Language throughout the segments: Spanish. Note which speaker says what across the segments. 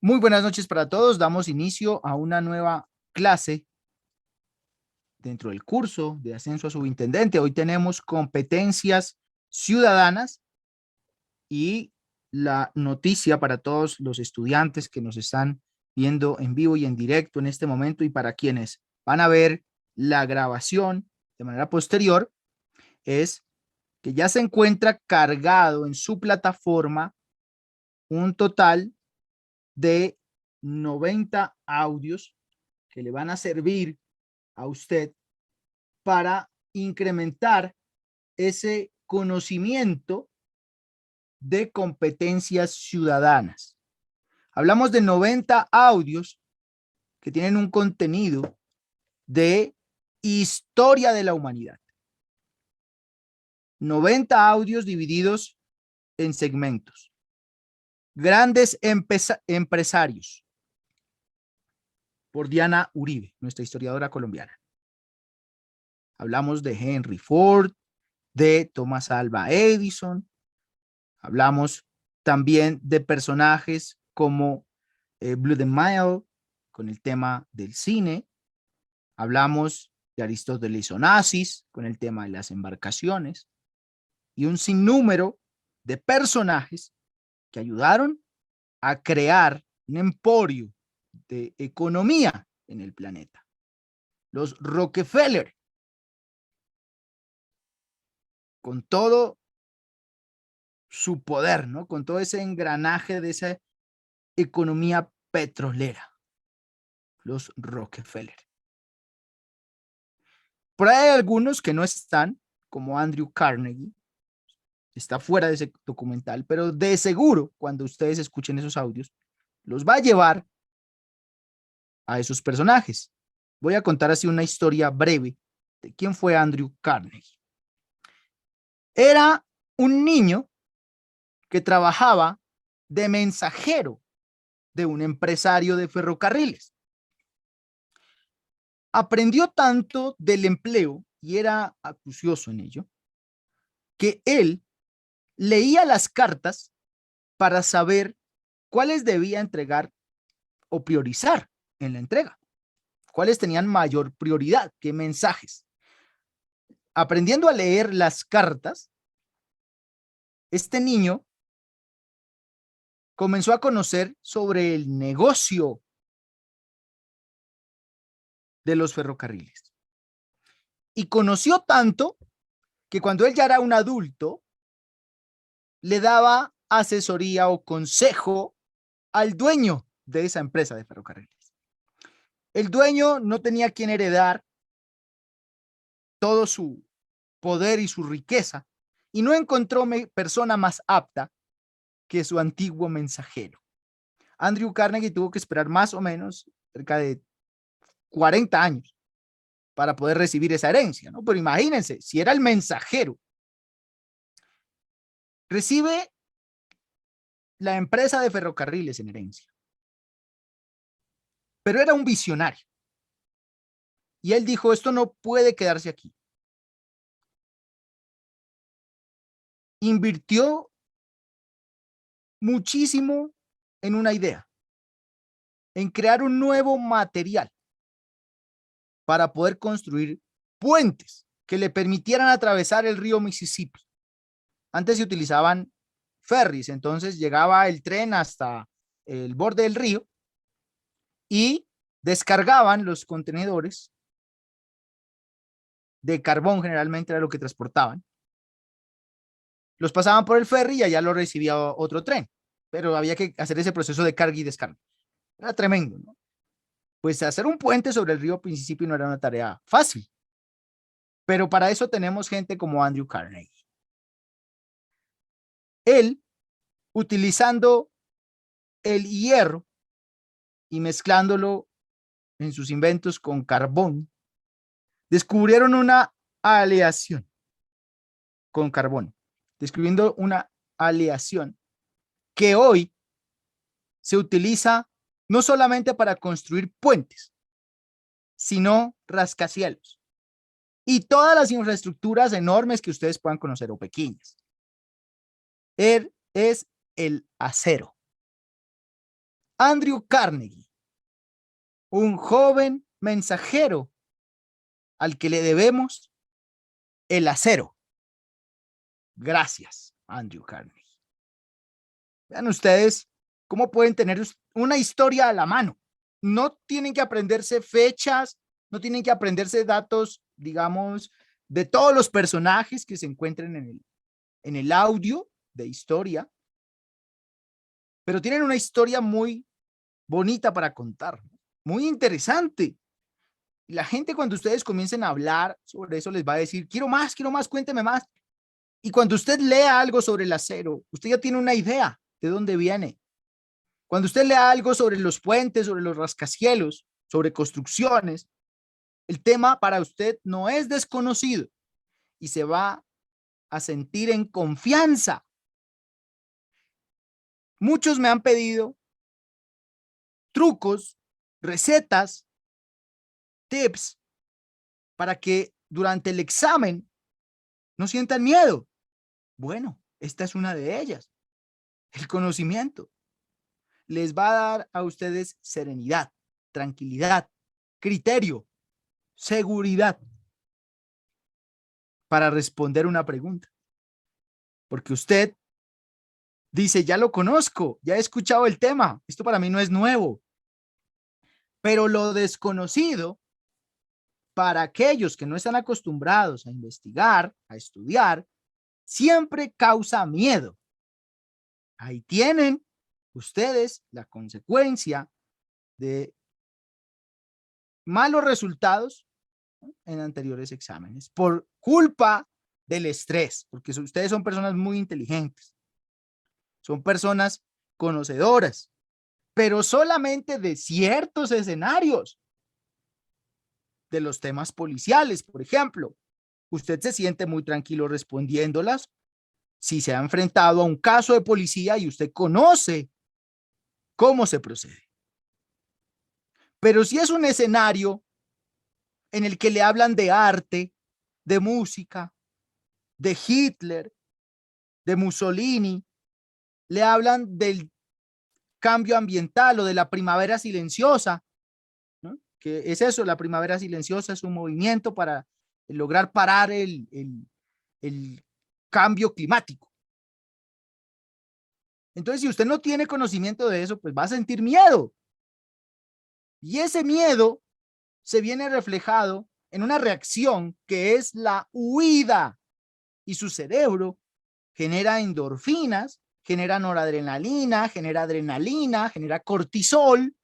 Speaker 1: Muy buenas noches para todos. Damos inicio a una nueva clase dentro del curso de ascenso a subintendente. Hoy tenemos competencias ciudadanas y la noticia para todos los estudiantes que nos están viendo en vivo y en directo en este momento y para quienes van a ver la grabación de manera posterior es que ya se encuentra cargado en su plataforma un total de 90 audios que le van a servir a usted para incrementar ese conocimiento de competencias ciudadanas. Hablamos de 90 audios que tienen un contenido de historia de la humanidad. 90 audios divididos en segmentos. Grandes empresarios, por Diana Uribe, nuestra historiadora colombiana. Hablamos de Henry Ford, de Thomas Alva Edison. Hablamos también de personajes como Blue the Mile, con el tema del cine. Hablamos de Aristóteles Onassis, con el tema de las embarcaciones. Y un sinnúmero de personajes que ayudaron a crear un emporio de economía en el planeta. Los Rockefeller, con todo su poder, ¿no? Con todo ese engranaje de esa economía petrolera, los Rockefeller. Por ahí hay algunos que no están, como Andrew Carnegie, está fuera de ese documental, pero de seguro cuando ustedes escuchen esos audios, los va a llevar a esos personajes. Voy a contar así una historia breve de quién fue Andrew Carnegie. Era un niño que trabajaba de mensajero de un empresario de ferrocarriles. Aprendió tanto del empleo y era acucioso en ello, que él leía las cartas para saber cuáles debía entregar o priorizar en la entrega, cuáles tenían mayor prioridad, qué mensajes. Aprendiendo a leer las cartas, este niño comenzó a conocer sobre el negocio de los ferrocarriles. Y conoció tanto que cuando él ya era un adulto, le daba asesoría o consejo al dueño de esa empresa de ferrocarriles. El dueño no tenía quien heredar todo su poder y su riqueza y no encontró persona más apta que su antiguo mensajero. Andrew Carnegie tuvo que esperar más o menos cerca de 40 años para poder recibir esa herencia, ¿no? Pero imagínense, si era el mensajero, recibe la empresa de ferrocarriles en herencia, pero era un visionario. Y él dijo, esto no puede quedarse aquí. Invirtió muchísimo en una idea, en crear un nuevo material para poder construir puentes que le permitieran atravesar el río Mississippi. Antes se utilizaban ferries, entonces llegaba el tren hasta el borde del río y descargaban los contenedores de carbón, generalmente era lo que transportaban. Los pasaban por el ferry y allá lo recibía otro tren, pero había que hacer ese proceso de carga y descarga. Era tremendo, ¿no? Pues hacer un puente sobre el río Mississippi no era una tarea fácil, pero para eso tenemos gente como Andrew Carnegie. Él, utilizando el hierro y mezclándolo en sus inventos con carbón, descubrieron una aleación con carbón, describiendo una aleación que hoy se utiliza no solamente para construir puentes, sino rascacielos y todas las infraestructuras enormes que ustedes puedan conocer o pequeñas. Él es el acero. Andrew Carnegie, un joven mensajero al que le debemos el acero. Gracias, Andrew Carnegie. Vean ustedes cómo pueden tener una historia a la mano. No tienen que aprenderse fechas, no tienen que aprenderse datos, digamos, de todos los personajes que se encuentren en el audio de historia, pero tienen una historia muy bonita para contar, muy interesante. Y la gente, cuando ustedes comiencen a hablar sobre eso, les va a decir, quiero más, cuénteme más. Y cuando usted lea algo sobre el acero, usted ya tiene una idea de dónde viene. Cuando usted lea algo sobre los puentes, sobre los rascacielos, sobre construcciones, el tema para usted no es desconocido y se va a sentir en confianza. Muchos me han pedido trucos, recetas, tips para que durante el examen no sientan miedo. Bueno, esta es una de ellas. El conocimiento les va a dar a ustedes serenidad, tranquilidad, criterio, seguridad para responder una pregunta. Porque usted dice, ya lo conozco, ya he escuchado el tema, esto para mí no es nuevo. Pero lo desconocido, para aquellos que no están acostumbrados a investigar, a estudiar, siempre causa miedo. Ahí tienen ustedes la consecuencia de malos resultados en anteriores exámenes por culpa del estrés, porque ustedes son personas muy inteligentes, son personas conocedoras, pero solamente de ciertos escenarios, de los temas policiales, por ejemplo. Usted se siente muy tranquilo respondiéndolas si se ha enfrentado a un caso de policía y usted conoce cómo se procede. Pero si es un escenario en el que le hablan de arte, de música, de Hitler, de Mussolini, le hablan del cambio ambiental o de la primavera silenciosa, ¿no? Que es eso, la primavera silenciosa es un movimiento para lograr parar el cambio climático. Entonces, si usted no tiene conocimiento de eso, pues va a sentir miedo. Y ese miedo se viene reflejado en una reacción que es la huida. Y su cerebro genera endorfinas, genera noradrenalina, genera adrenalina, genera cortisol.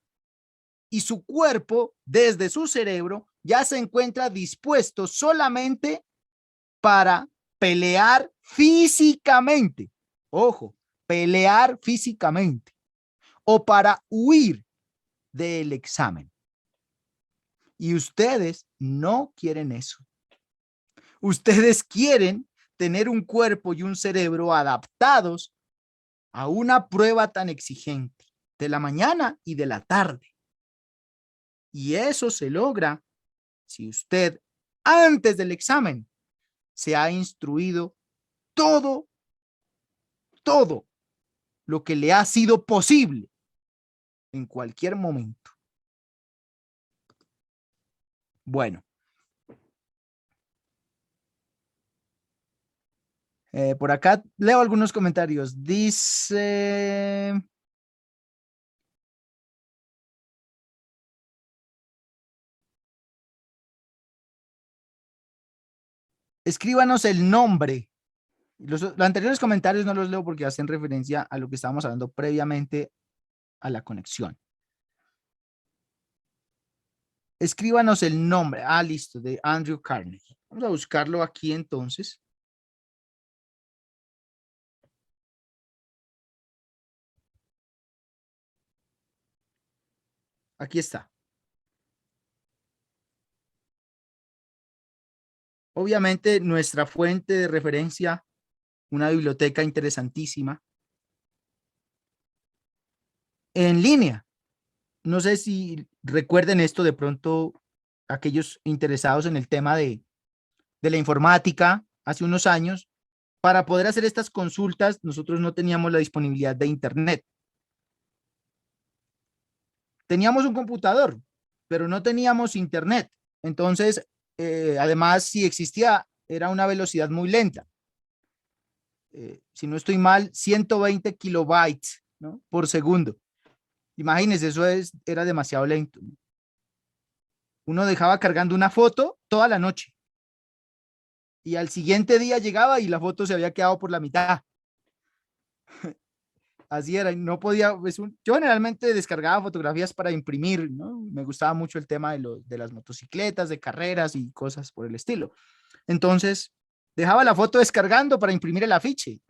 Speaker 1: Y su cuerpo, desde su cerebro, ya se encuentra dispuesto solamente para pelear físicamente. Ojo, pelear físicamente. O para huir del examen. Y ustedes no quieren eso. Ustedes quieren tener un cuerpo y un cerebro adaptados a una prueba tan exigente de la mañana y de la tarde. Y eso se logra si usted antes del examen se ha instruido todo lo que le ha sido posible en cualquier momento. Bueno, por acá leo algunos comentarios. Dice... Escríbanos el nombre. Los anteriores comentarios no los leo porque hacen referencia a lo que estábamos hablando previamente a la conexión. Escríbanos el nombre. Ah, listo, de Andrew Carnegie. Vamos a buscarlo aquí entonces. Aquí está. Obviamente nuestra fuente de referencia, una biblioteca interesantísima. En línea. No sé si recuerden esto de pronto, aquellos interesados en el tema de la informática hace unos años. Para poder hacer estas consultas, nosotros no teníamos la disponibilidad de Internet. Teníamos un computador, pero no teníamos internet. Entonces, además, si existía, era una velocidad muy lenta. Si no estoy mal, 120 kilobytes, ¿no?, por segundo. Imagínense, era demasiado lento, ¿no? Uno dejaba cargando una foto toda la noche y al siguiente día llegaba y la foto se había quedado por la mitad. Así era, y no podía, yo generalmente descargaba fotografías para imprimir, ¿no? Me gustaba mucho el tema de las motocicletas, de carreras y cosas por el estilo. Entonces, dejaba la foto descargando para imprimir el afiche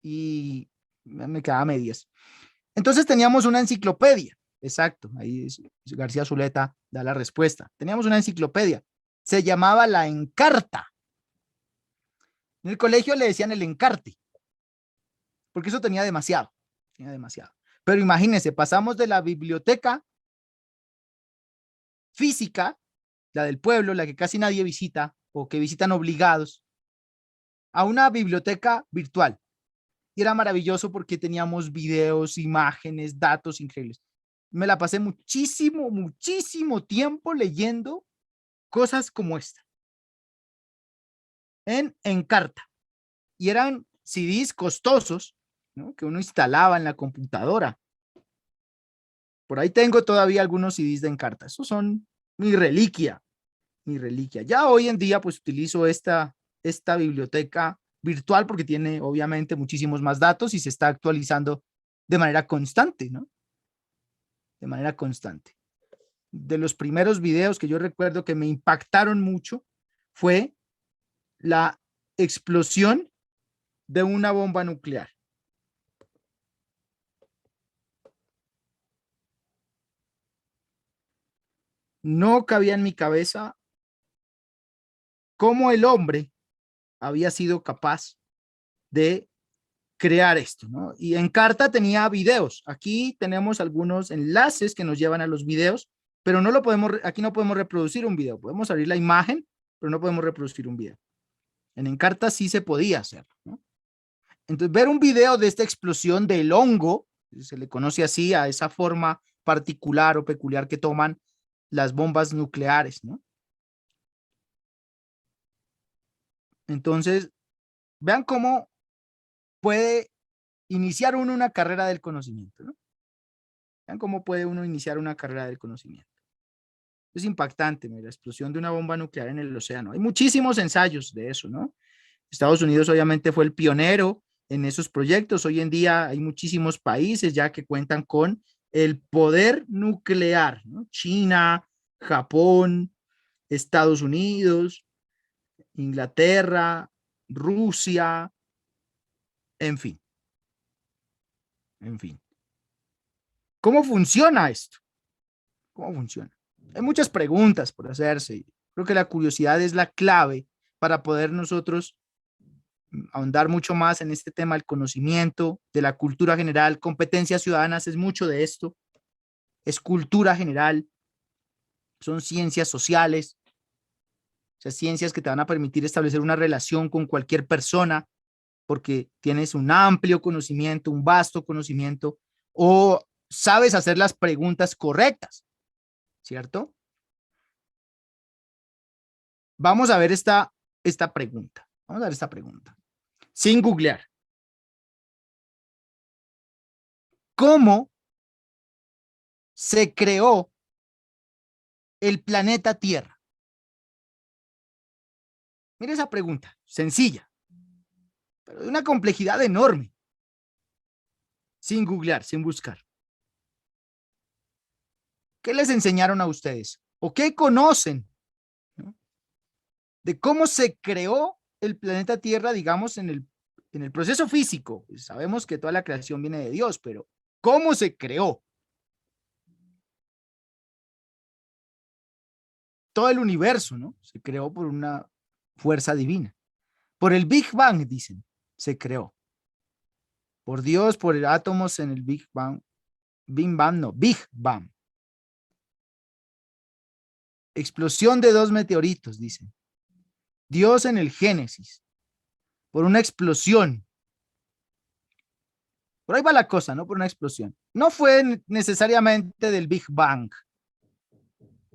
Speaker 1: y me quedaba a medias. Entonces teníamos una enciclopedia, exacto, ahí García Zuleta da la respuesta. Teníamos una enciclopedia, se llamaba La Encarta. En el colegio le decían el encarte, porque eso tenía demasiado, tenía demasiado. Pero imagínense, pasamos de la biblioteca física, la del pueblo, la que casi nadie visita o que visitan obligados, a una biblioteca virtual. Y era maravilloso porque teníamos videos, imágenes, datos increíbles. Me la pasé muchísimo, muchísimo tiempo leyendo cosas como esta en Encarta. Y eran CDs costosos, ¿no?, que uno instalaba en la computadora. Por ahí tengo todavía algunos CDs de Encarta. Esos son mi reliquia, mi reliquia. Ya hoy en día pues utilizo esta biblioteca virtual porque tiene obviamente muchísimos más datos y se está actualizando de manera constante, ¿no? De manera constante. De los primeros videos que yo recuerdo que me impactaron mucho fue la explosión de una bomba nuclear. No cabía en mi cabeza cómo el hombre había sido capaz de crear esto, ¿no? Y Encarta tenía videos. Aquí tenemos algunos enlaces que nos llevan a los videos, pero no lo podemos, aquí no podemos reproducir un video. Podemos abrir la imagen, pero no podemos reproducir un video. En Encarta sí se podía hacer, ¿no? Entonces, ver un video de esta explosión del hongo, se le conoce así a esa forma particular o peculiar que toman las bombas nucleares, ¿no? Entonces, vean cómo puede iniciar uno una carrera del conocimiento, ¿no? Vean cómo puede uno iniciar una carrera del conocimiento. Es impactante, ¿no?, la explosión de una bomba nuclear en el océano. Hay muchísimos ensayos de eso, ¿no? Estados Unidos obviamente fue el pionero en esos proyectos. Hoy en día hay muchísimos países ya que cuentan con el poder nuclear, ¿no? China, Japón, Estados Unidos, Inglaterra, Rusia, en fin, en fin. ¿Cómo funciona esto? ¿Cómo funciona? Hay muchas preguntas por hacerse. Creo que la curiosidad es la clave para poder nosotros ahondar mucho más en este tema del conocimiento, de la cultura general. Competencias ciudadanas es mucho de esto. Es cultura general, son ciencias sociales, o sea, ciencias que te van a permitir establecer una relación con cualquier persona porque tienes un amplio conocimiento, un vasto conocimiento o sabes hacer las preguntas correctas, ¿cierto? Vamos a ver esta pregunta. Vamos a ver esta pregunta. Sin googlear. ¿Cómo se creó el planeta Tierra? Mira esa pregunta, sencilla, pero de una complejidad enorme. Sin googlear, sin buscar. ¿Qué les enseñaron a ustedes? ¿O qué conocen, ¿no?, de cómo se creó el planeta Tierra, digamos, en el proceso físico? Pues sabemos que toda la creación viene de Dios, pero ¿cómo se creó? Todo el universo, ¿no? Se creó por una fuerza divina. Por el Big Bang, dicen, se creó. Por Dios, por el átomos en el Big Bang. Big Bang, no, Big Bang. Explosión de dos meteoritos, dicen. Dios en el Génesis, por una explosión. Por ahí va la cosa, ¿no? Por una explosión. No fue necesariamente del Big Bang,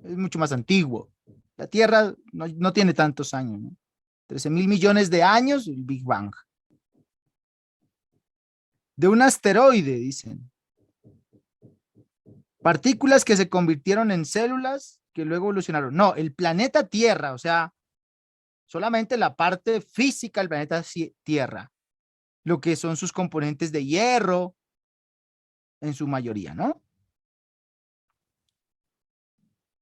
Speaker 1: es mucho más antiguo. La Tierra no tiene tantos años, ¿no? 13.000 millones de años, el Big Bang. De un asteroide, dicen. Partículas que se convirtieron en células que luego evolucionaron. No, el planeta Tierra, o sea, solamente la parte física del planeta Tierra, lo que son sus componentes de hierro, en su mayoría, ¿no?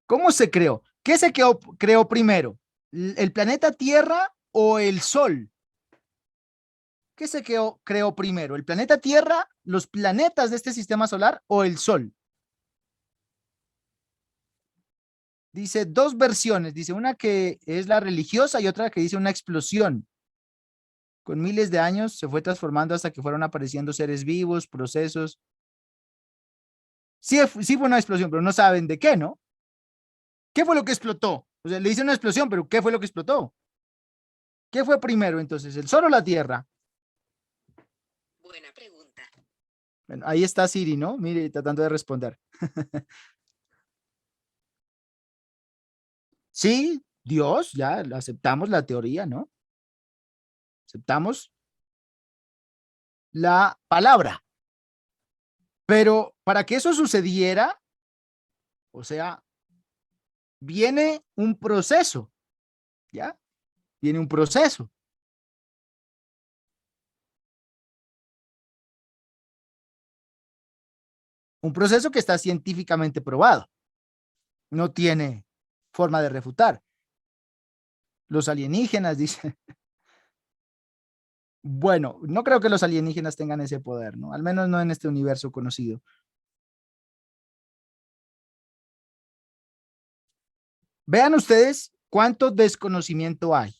Speaker 1: ¿Cómo se creó? ¿Qué se creó primero? ¿El planeta Tierra o el Sol? ¿Qué se creó primero? ¿El planeta Tierra, los planetas de este sistema solar o el Sol? Dice dos versiones, dice una que es la religiosa y otra que dice una explosión. Con miles de años se fue transformando hasta que fueron apareciendo seres vivos, procesos. Sí, sí fue una explosión, pero no saben de qué, ¿no? ¿Qué fue lo que explotó? O sea, le dicen una explosión, pero ¿qué fue lo que explotó? ¿Qué fue primero entonces, el Sol o la Tierra?
Speaker 2: Buena pregunta.
Speaker 1: Bueno, ahí está Siri, ¿no? Mire, tratando de responder. Sí, Dios, ya aceptamos la teoría, ¿no? Aceptamos la palabra. Pero para que eso sucediera, o sea, viene un proceso, ¿ya? Viene un proceso. Un proceso que está científicamente probado. No tiene forma de refutar. Los alienígenas dicen, bueno, no creo que los alienígenas tengan ese poder, ¿no? Al menos no en este universo conocido. Vean ustedes cuánto desconocimiento hay.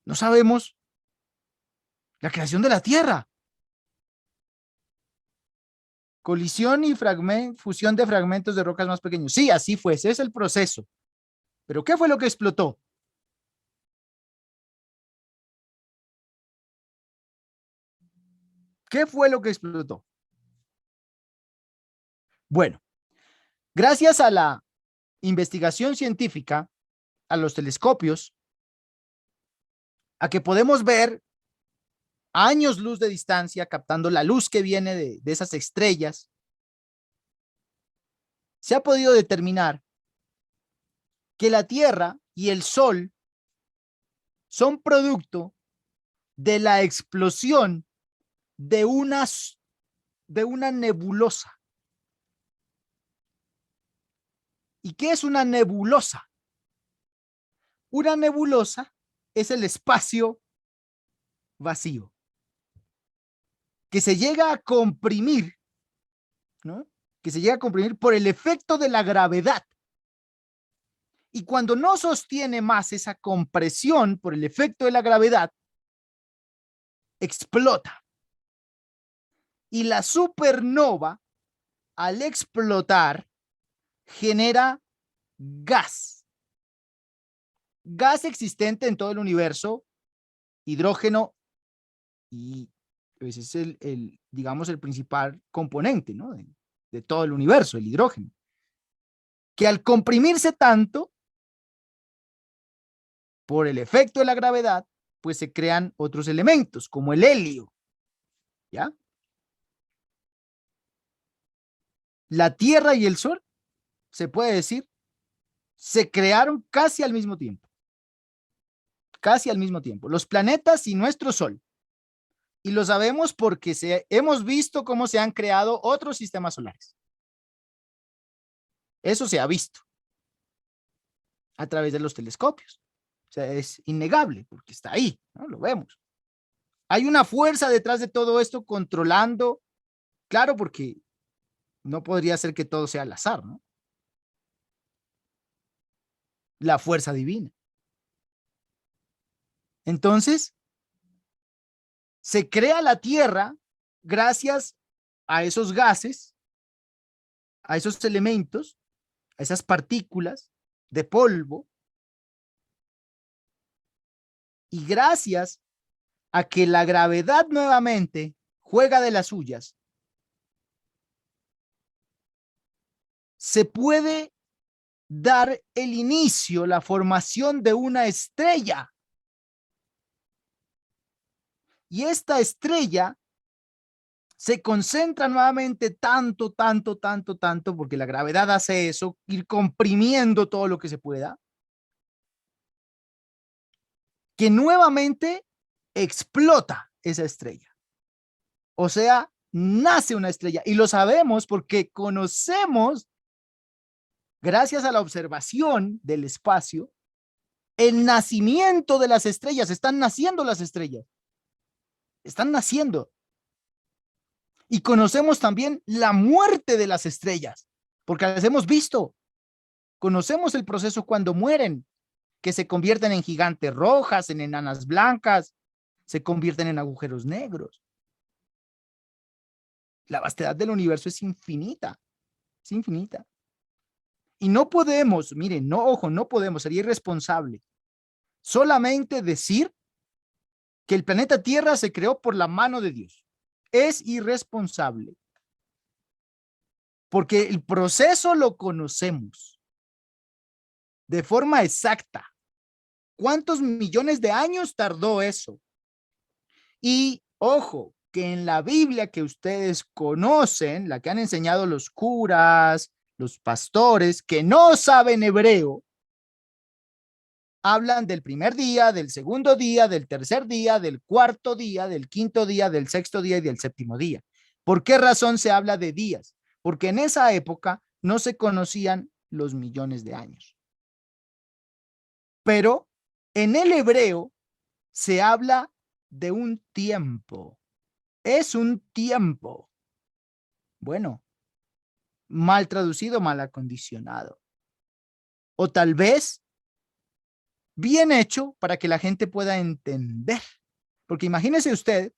Speaker 1: No sabemos la creación de la Tierra. Colisión y fusión de fragmentos de rocas más pequeños. Sí, así fue, ese es el proceso. Pero ¿qué fue lo que explotó? ¿Qué fue lo que explotó? Bueno, gracias a la investigación científica, a los telescopios, a que podemos ver a años luz de distancia, captando la luz que viene de esas estrellas, se ha podido determinar que la Tierra y el Sol son producto de la explosión de una nebulosa. ¿Y qué es una nebulosa? Una nebulosa es el espacio vacío que se llega a comprimir, ¿no? Que se llega a comprimir por el efecto de la gravedad. Y cuando no sostiene más esa compresión por el efecto de la gravedad, explota. Y la supernova, al explotar, genera gas. Gas existente en todo el universo, hidrógeno, y ese es digamos, el principal componente, ¿no? de todo el universo, el hidrógeno. Que al comprimirse tanto, por el efecto de la gravedad, pues se crean otros elementos, como el helio, ¿ya? La Tierra y el Sol, se puede decir, se crearon casi al mismo tiempo. Casi al mismo tiempo. Los planetas y nuestro Sol. Y lo sabemos porque hemos visto cómo se han creado otros sistemas solares. Eso se ha visto a través de los telescopios. O sea, es innegable porque está ahí, ¿no? Lo vemos. Hay una fuerza detrás de todo esto controlando, claro, porque no podría ser que todo sea al azar, ¿no? La fuerza divina. Entonces, se crea la Tierra gracias a esos gases, a esos elementos, a esas partículas de polvo, y gracias a que la gravedad nuevamente juega de las suyas, se puede dar el inicio, la formación de una estrella. Y esta estrella se concentra nuevamente tanto, porque la gravedad hace eso, ir comprimiendo todo lo que se pueda, que nuevamente explota esa estrella. O sea, nace una estrella y lo sabemos porque conocemos, gracias a la observación del espacio, el nacimiento de las estrellas. Están naciendo las estrellas. Están naciendo. Y conocemos también la muerte de las estrellas, porque las hemos visto. Conocemos el proceso cuando mueren, que se convierten en gigantes rojas, en enanas blancas, se convierten en agujeros negros. La vastedad del universo es infinita, es infinita. Y no podemos, miren, no, ojo, no podemos, sería irresponsable solamente decir que el planeta Tierra se creó por la mano de Dios. Es irresponsable, porque el proceso lo conocemos de forma exacta. ¿Cuántos millones de años tardó eso? Y ojo, que en la Biblia que ustedes conocen, la que han enseñado los curas, los pastores, que no saben hebreo, hablan del primer día, del segundo día, del tercer día, del cuarto día, del quinto día, del sexto día y del séptimo día. ¿Por qué razón se habla de días? Porque en esa época no se conocían los millones de años. Pero en el hebreo se habla de un tiempo. Es un tiempo. Bueno, mal traducido, mal acondicionado. O tal vez bien hecho para que la gente pueda entender. Porque imagínese usted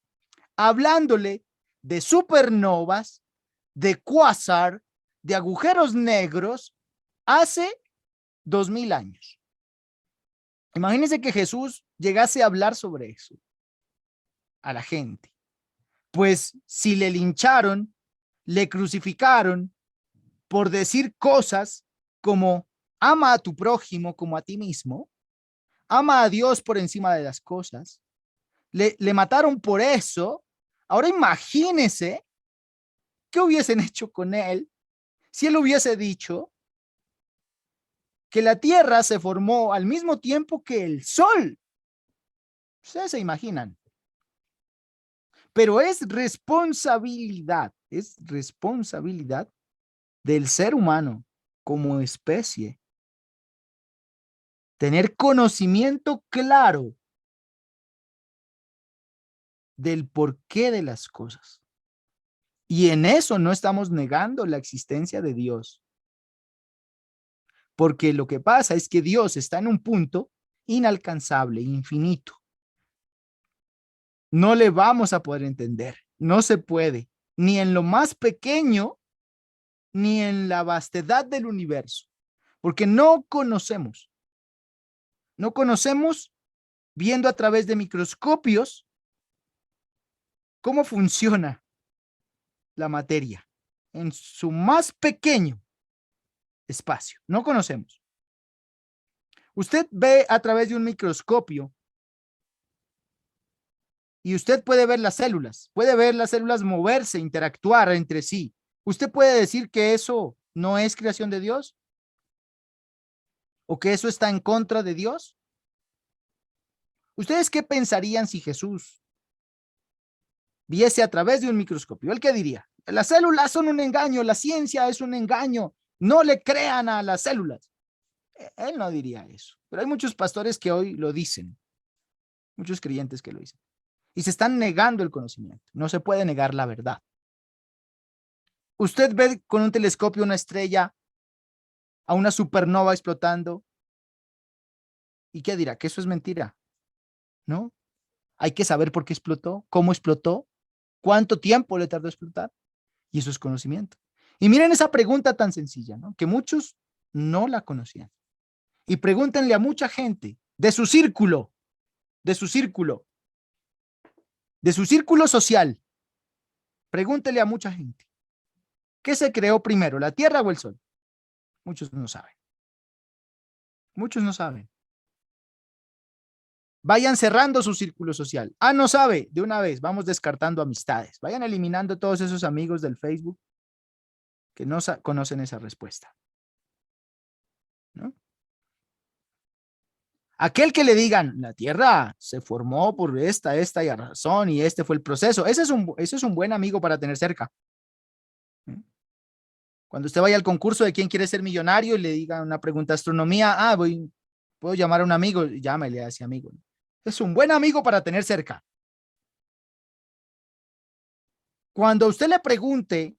Speaker 1: hablándole de supernovas, de cuásar, de agujeros negros hace 2000 años. Imagínese que Jesús llegase a hablar sobre eso a la gente. Pues si le lincharon, le crucificaron por decir cosas como ama a tu prójimo como a ti mismo, ama a Dios por encima de las cosas, le mataron por eso. Ahora imagínese qué hubiesen hecho con él si él hubiese dicho que la tierra se formó al mismo tiempo que el sol. Ustedes se imaginan. Pero es responsabilidad del ser humano como especie tener conocimiento claro del porqué de las cosas. Y en eso no estamos negando la existencia de Dios. Porque lo que pasa es que Dios está en un punto inalcanzable, infinito. No le vamos a poder entender. No se puede, ni en lo más pequeño, ni en la vastedad del universo. Porque no conocemos. No conocemos viendo a través de microscopios cómo funciona la materia en su más pequeño espacio. No conocemos. Usted ve a través de un microscopio y usted puede ver las células moverse, interactuar entre sí. ¿Usted puede decir que eso no es creación de Dios? ¿O que eso está en contra de Dios? ¿Ustedes qué pensarían si Jesús viese a través de un microscopio? ¿Él qué diría? Las células son un engaño, la ciencia es un engaño, no le crean a las células. Él no diría eso, pero hay muchos pastores que hoy lo dicen, muchos creyentes que lo dicen, y se están negando el conocimiento. No se puede negar la verdad. Usted ve con un telescopio una estrella, a una supernova explotando, ¿y qué dirá? ¿Que eso es mentira? ¿No? Hay que saber por qué explotó, cómo explotó, cuánto tiempo le tardó a explotar, y eso es conocimiento. Y miren esa pregunta tan sencilla, ¿no? Que muchos no la conocían. Y pregúntenle a mucha gente de su círculo, De su círculo social, pregúntele a mucha gente. ¿Qué se creó primero, la Tierra o el Sol? Muchos no saben. Muchos no saben. Vayan cerrando su círculo social. Ah, no sabe, de una vez, vamos descartando amistades. Vayan eliminando todos esos amigos del Facebook que no conocen esa respuesta, ¿no? Aquel que le digan, la Tierra se formó por esta y razón, y este fue el proceso. Ese es un buen amigo para tener cerca. Cuando usted vaya al concurso de quién quiere ser millonario y le diga una pregunta de astronomía, puedo llamar a un amigo, llámele a ese amigo. Es un buen amigo para tener cerca. Cuando usted le pregunte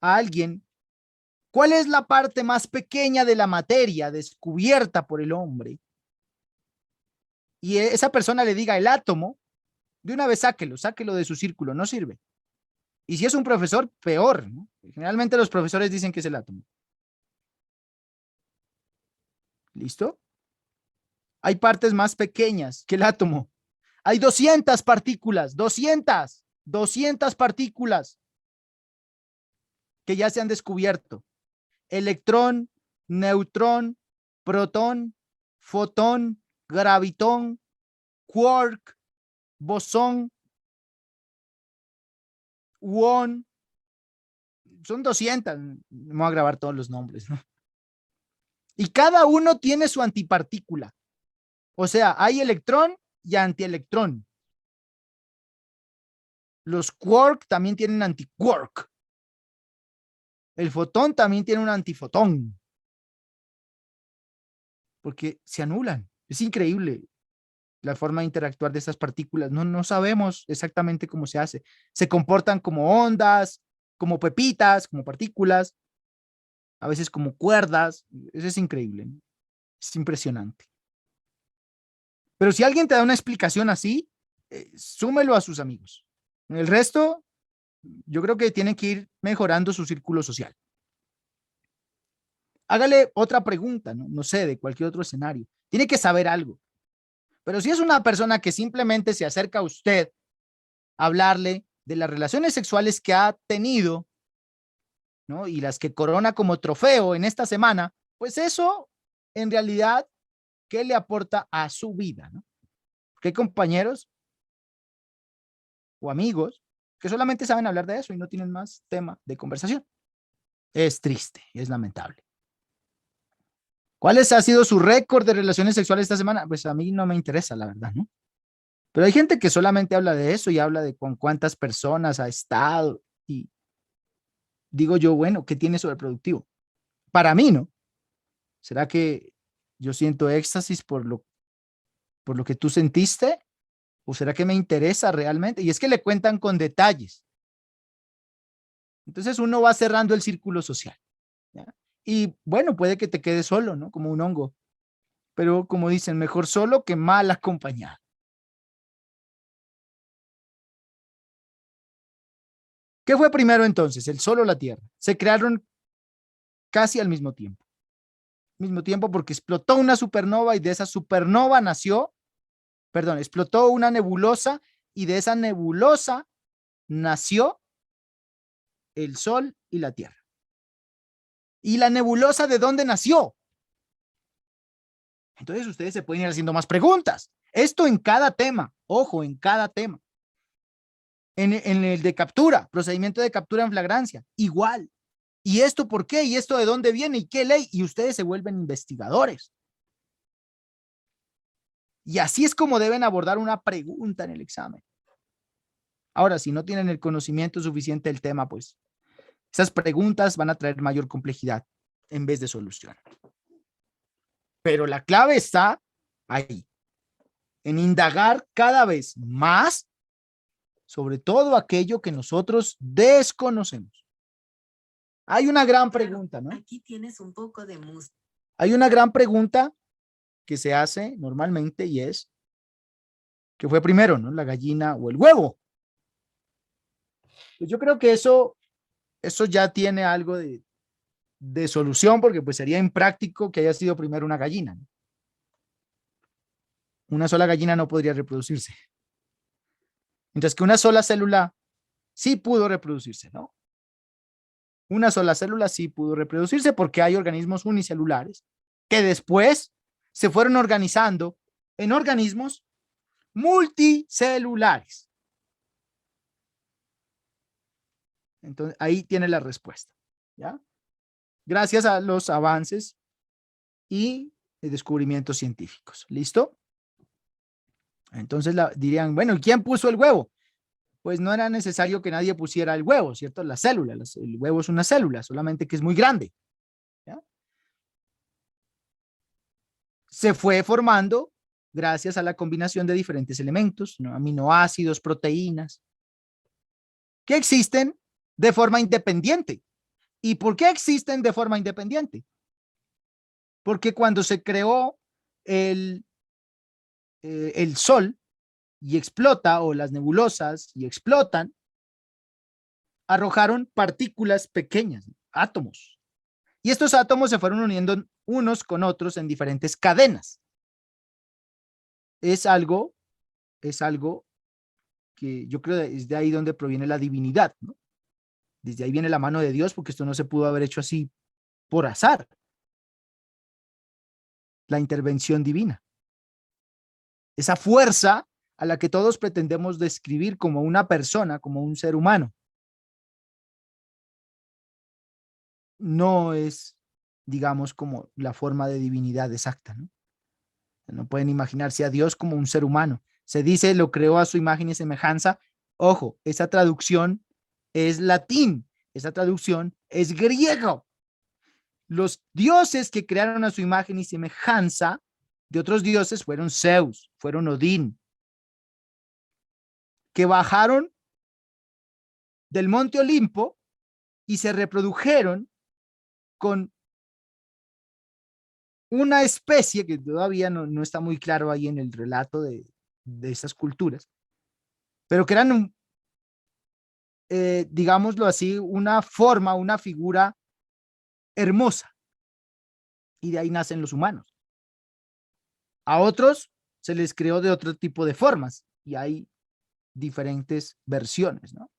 Speaker 1: a alguien, ¿cuál es la parte más pequeña de la materia descubierta por el hombre? Y esa persona le diga el átomo, de una vez sáquelo de su círculo, no sirve. Y si es un profesor, peor, ¿no? Generalmente los profesores dicen que es el átomo. ¿Listo? Hay partes más pequeñas que el átomo. Hay 200 partículas, 200 partículas que ya se han descubierto. Electrón, neutrón, protón, fotón, gravitón, quark, bosón, muón. Son 200, no voy a grabar todos los nombres, ¿no? Y cada uno tiene su antipartícula. O sea, hay electrón y antielectrón. Los quark también tienen antiquark. El fotón también tiene un antifotón. Porque se anulan. Es increíble la forma de interactuar de estas partículas. No sabemos exactamente cómo se hace. Se comportan como ondas, como pepitas, como partículas, a veces como cuerdas. Eso es increíble, ¿no? Es impresionante. Pero si alguien te da una explicación así, súmelo a sus amigos. El resto, yo creo que tienen que ir mejorando su círculo social. Hágale otra pregunta, no sé, de cualquier otro escenario. Tiene que saber algo. Pero si es una persona que simplemente se acerca a usted a hablarle de las relaciones sexuales que ha tenido, ¿no? Y las que corona como trofeo en esta semana, pues eso, en realidad, ¿qué le aporta a su vida, ¿no? Porque hay compañeros o amigos que solamente saben hablar de eso y no tienen más tema de conversación. Es triste, es lamentable. ¿Cuál ha sido su récord de relaciones sexuales esta semana? Pues a mí no me interesa, la verdad, ¿no? Pero hay gente que solamente habla de eso y habla de con cuántas personas ha estado. Y digo yo, bueno, ¿qué tiene sobre productivo? Para mí, ¿no? ¿Será que yo siento éxtasis por lo que tú sentiste? ¿O será que me interesa realmente? Y es que le cuentan con detalles. Entonces uno va cerrando el círculo social, ¿ya? Y bueno, puede que te quedes solo, ¿no? Como un hongo. Pero como dicen, mejor solo que mal acompañado. ¿Qué fue primero entonces? ¿El Sol o la Tierra? Se crearon casi al mismo tiempo. Mismo tiempo porque explotó una supernova y de esa supernova explotó una nebulosa y de esa nebulosa nació el Sol y la Tierra. ¿Y la nebulosa de dónde nació? Entonces ustedes se pueden ir haciendo más preguntas. Esto en cada tema, ojo, en cada tema. En el de captura, procedimiento de captura en flagrancia, igual. ¿Y esto por qué? ¿Y esto de dónde viene? ¿Y qué ley? Y ustedes se vuelven investigadores. Y así es como deben abordar una pregunta en el examen. Ahora, si no tienen el conocimiento suficiente del tema, pues esas preguntas van a traer mayor complejidad en vez de solución. Pero la clave está ahí, en indagar cada vez más sobre todo aquello que nosotros desconocemos. Hay una gran pregunta, ¿no?
Speaker 2: Aquí tienes un poco de música.
Speaker 1: Hay una gran pregunta que se hace normalmente y es, ¿qué fue primero, no? ¿La gallina o el huevo? Pues yo creo que eso ya tiene algo de solución porque pues sería impráctico que haya sido primero una gallina, ¿no? Una sola gallina no podría reproducirse. Mientras que una sola célula sí pudo reproducirse, ¿no? Una sola célula sí pudo reproducirse porque hay organismos unicelulares que después se fueron organizando en organismos multicelulares. Entonces, ahí tiene la respuesta, ¿ya? Gracias a los avances y descubrimientos científicos. ¿Listo? Entonces dirían, bueno, ¿quién puso el huevo? Pues no era necesario que nadie pusiera el huevo, ¿cierto? La célula, el huevo es una célula, solamente que es muy grande, ¿ya? Se fue formando gracias a la combinación de diferentes elementos, ¿no? Aminoácidos, proteínas, que existen de forma independiente. ¿Y por qué existen de forma independiente? Porque cuando se creó el, el Sol y explota, o las nebulosas y explotan, arrojaron partículas pequeñas, átomos. Y estos átomos se fueron uniendo unos con otros en diferentes cadenas. Es algo que yo creo que es de ahí donde proviene la divinidad, ¿no? Desde ahí viene la mano de Dios, porque esto no se pudo haber hecho así por azar. La intervención divina. Esa fuerza a la que todos pretendemos describir como una persona, como un ser humano, no es, digamos, como la forma de divinidad exacta, ¿no? No pueden imaginarse a Dios como un ser humano. Se dice, lo creó a su imagen y semejanza. Ojo, esa traducción es latín, esa traducción es griego. Los dioses que crearon a su imagen y semejanza de otros dioses fueron Zeus, fueron Odín, que bajaron del monte Olimpo y se reprodujeron con una especie que todavía no está muy claro ahí en el relato de esas culturas, pero que eran, digámoslo así, una forma, una figura hermosa, y de ahí nacen los humanos. A otros se les creó de otro tipo de formas, y hay diferentes versiones, ¿no?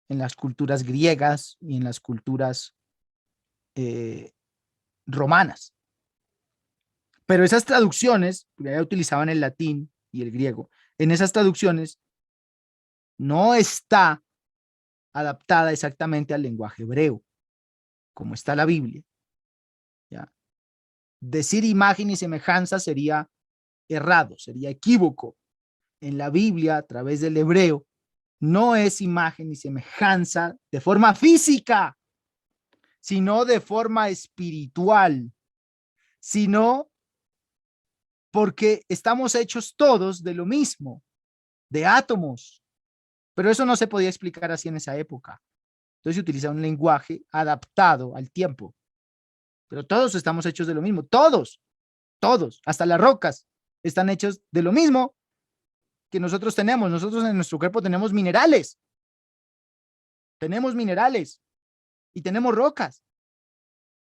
Speaker 1: En las culturas griegas y en las culturas eh, romanas. Pero esas traducciones, que ya utilizaban el latín y el griego, en esas traducciones no está adaptada exactamente al lenguaje hebreo, como está la Biblia, ¿ya? Decir imagen y semejanza sería errado, sería equívoco. En la Biblia, a través del hebreo, no es imagen y semejanza de forma física, sino de forma espiritual, sino porque estamos hechos todos de lo mismo, de átomos, pero eso no se podía explicar así en esa época. Entonces se utiliza un lenguaje adaptado al tiempo, pero todos estamos hechos de lo mismo, todos, hasta las rocas están hechos de lo mismo que nosotros tenemos. Nosotros en nuestro cuerpo tenemos minerales y tenemos rocas.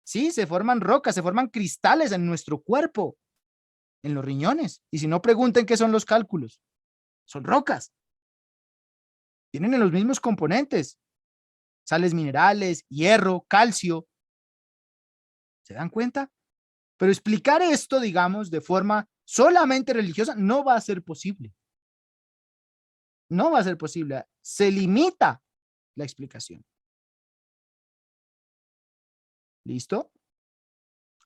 Speaker 1: Sí, se forman rocas, se forman cristales en nuestro cuerpo, en los riñones. Y si no, pregunten qué son los cálculos. Son rocas. Tienen los mismos componentes. Sales minerales, hierro, calcio. ¿Se dan cuenta? Pero explicar esto, digamos, de forma solamente religiosa no va a ser posible. No va a ser posible. Se limita la explicación. ¿Listo?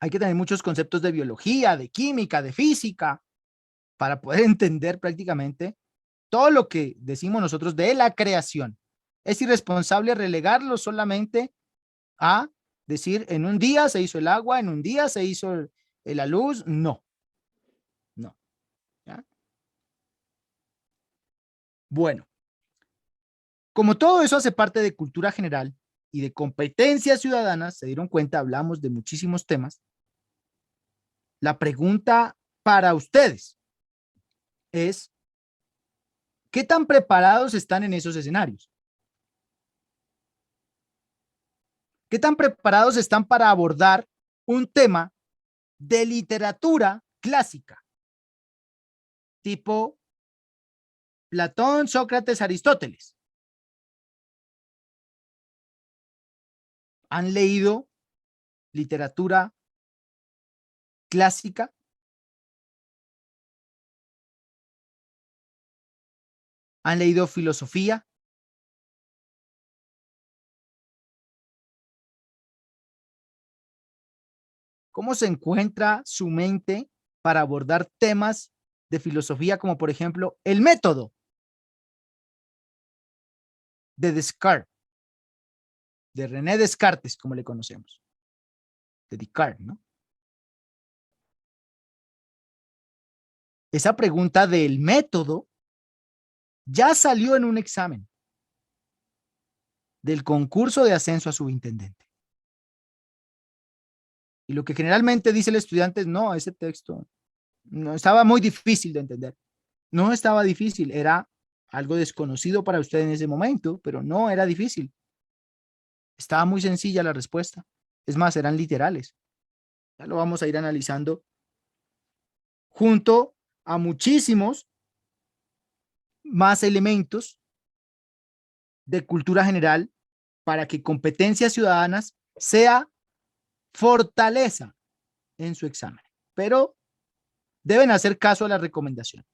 Speaker 1: Hay que tener muchos conceptos de biología, de química, de física, para poder entender prácticamente todo lo que decimos nosotros de la creación. Es irresponsable relegarlo solamente a decir en un día se hizo el agua, en un día se hizo la luz. No, no. ¿Ya? Bueno, como todo eso hace parte de cultura general y de competencias ciudadanas, se dieron cuenta, hablamos de muchísimos temas. La pregunta para ustedes es, ¿qué tan preparados están en esos escenarios? ¿Qué tan preparados están para abordar un tema de literatura clásica? Tipo Platón, Sócrates, Aristóteles. ¿Han leído literatura clásica? ¿Han leído filosofía? ¿Cómo se encuentra su mente para abordar temas de filosofía como, por ejemplo, el método de Descartes, de René Descartes, como le conocemos, de Descartes, ¿no? Esa pregunta del método ya salió en un examen del concurso de ascenso a subintendente. Y lo que generalmente dice el estudiante es, no, ese texto no estaba muy difícil de entender. No estaba difícil, era algo desconocido para usted en ese momento, pero no era difícil. Estaba muy sencilla la respuesta. Es más, eran literales. Ya lo vamos a ir analizando junto a muchísimos más elementos de cultura general para que competencias ciudadanas sea fortaleza en su examen. Pero deben hacer caso a la recomendación.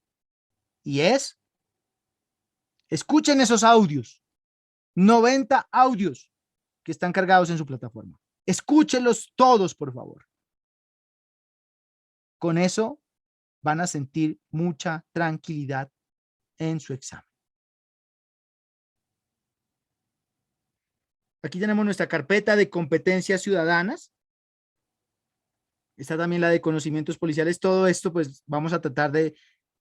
Speaker 1: Y es, escuchen esos audios, 90 audios que están cargados en su plataforma. Escúchenlos todos, por favor. Con eso van a sentir mucha tranquilidad en su examen. Aquí tenemos nuestra carpeta de competencias ciudadanas. Está también la de conocimientos policiales. Todo esto, pues, vamos a tratar de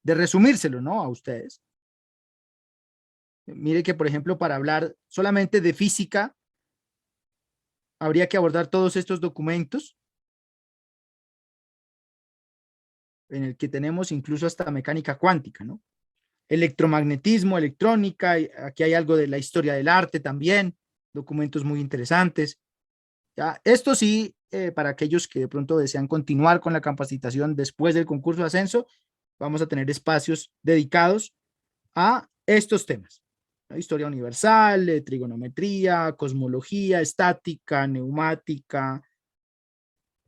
Speaker 1: resumírselo, ¿no? A ustedes. Mire que, por ejemplo, para hablar solamente de física, habría que abordar todos estos documentos en el que tenemos incluso hasta mecánica cuántica, ¿no? Electromagnetismo, electrónica, aquí hay algo de la historia del arte también, documentos muy interesantes. ¿Ya? Esto sí, para aquellos que de pronto desean continuar con la capacitación después del concurso de ascenso, vamos a tener espacios dedicados a estos temas. La historia universal, trigonometría, cosmología, estática, neumática,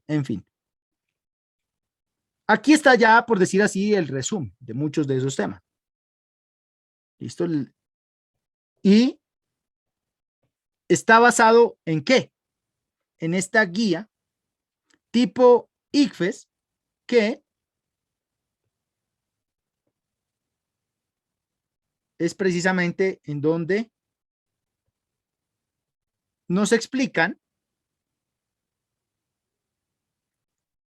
Speaker 1: en fin. Aquí está ya, por decir así, el resumen de muchos de esos temas. ¿Listo? Y está basado ¿en qué? En esta guía tipo ICFES que es precisamente en donde nos explican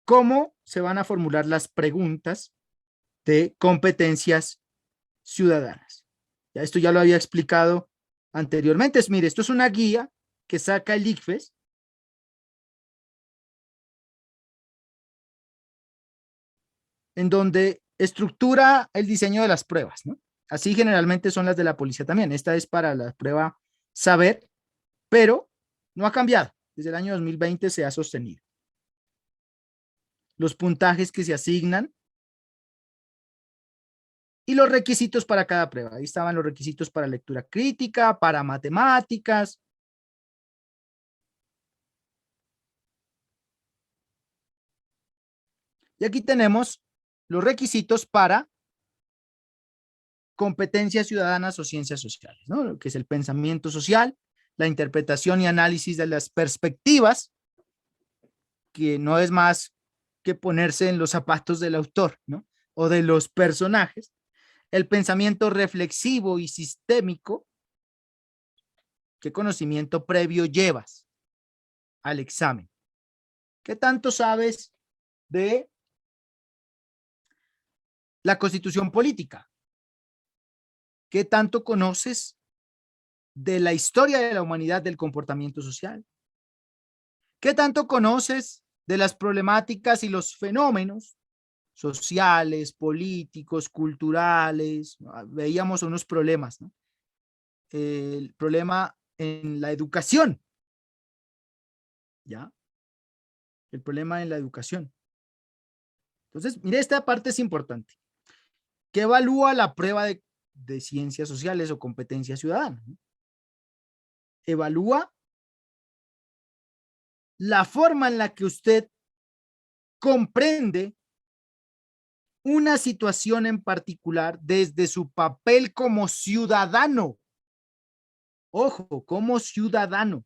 Speaker 1: cómo se van a formular las preguntas de competencias ciudadanas. Ya esto ya lo había explicado anteriormente. Mire, esto es una guía que saca el ICFES en donde estructura el diseño de las pruebas, ¿no? Así generalmente son las de la policía también. Esta es para la prueba saber, pero no ha cambiado. Desde el año 2020 se ha sostenido. Los puntajes que se asignan y los requisitos para cada prueba. Ahí estaban los requisitos para lectura crítica, para matemáticas. Y aquí tenemos los requisitos para competencias ciudadanas o ciencias sociales, ¿no? Lo que es el pensamiento social, la interpretación y análisis de las perspectivas, que no es más que ponerse en los zapatos del autor, ¿no? O de los personajes. El pensamiento reflexivo y sistémico. ¿Qué conocimiento previo llevas al examen? ¿Qué tanto sabes de la Constitución política? ¿Qué tanto conoces de la historia de la humanidad del comportamiento social? ¿Qué tanto conoces de las problemáticas y los fenómenos sociales, políticos, culturales? Veíamos unos problemas, ¿no? El problema en la educación, ¿ya? El problema en la educación. Entonces, mire, esta parte es importante. ¿Qué evalúa la prueba de ciencias sociales o competencia ciudadana, ¿no? Evalúa la forma en la que usted comprende una situación en particular desde su papel como ciudadano. Ojo, como ciudadano.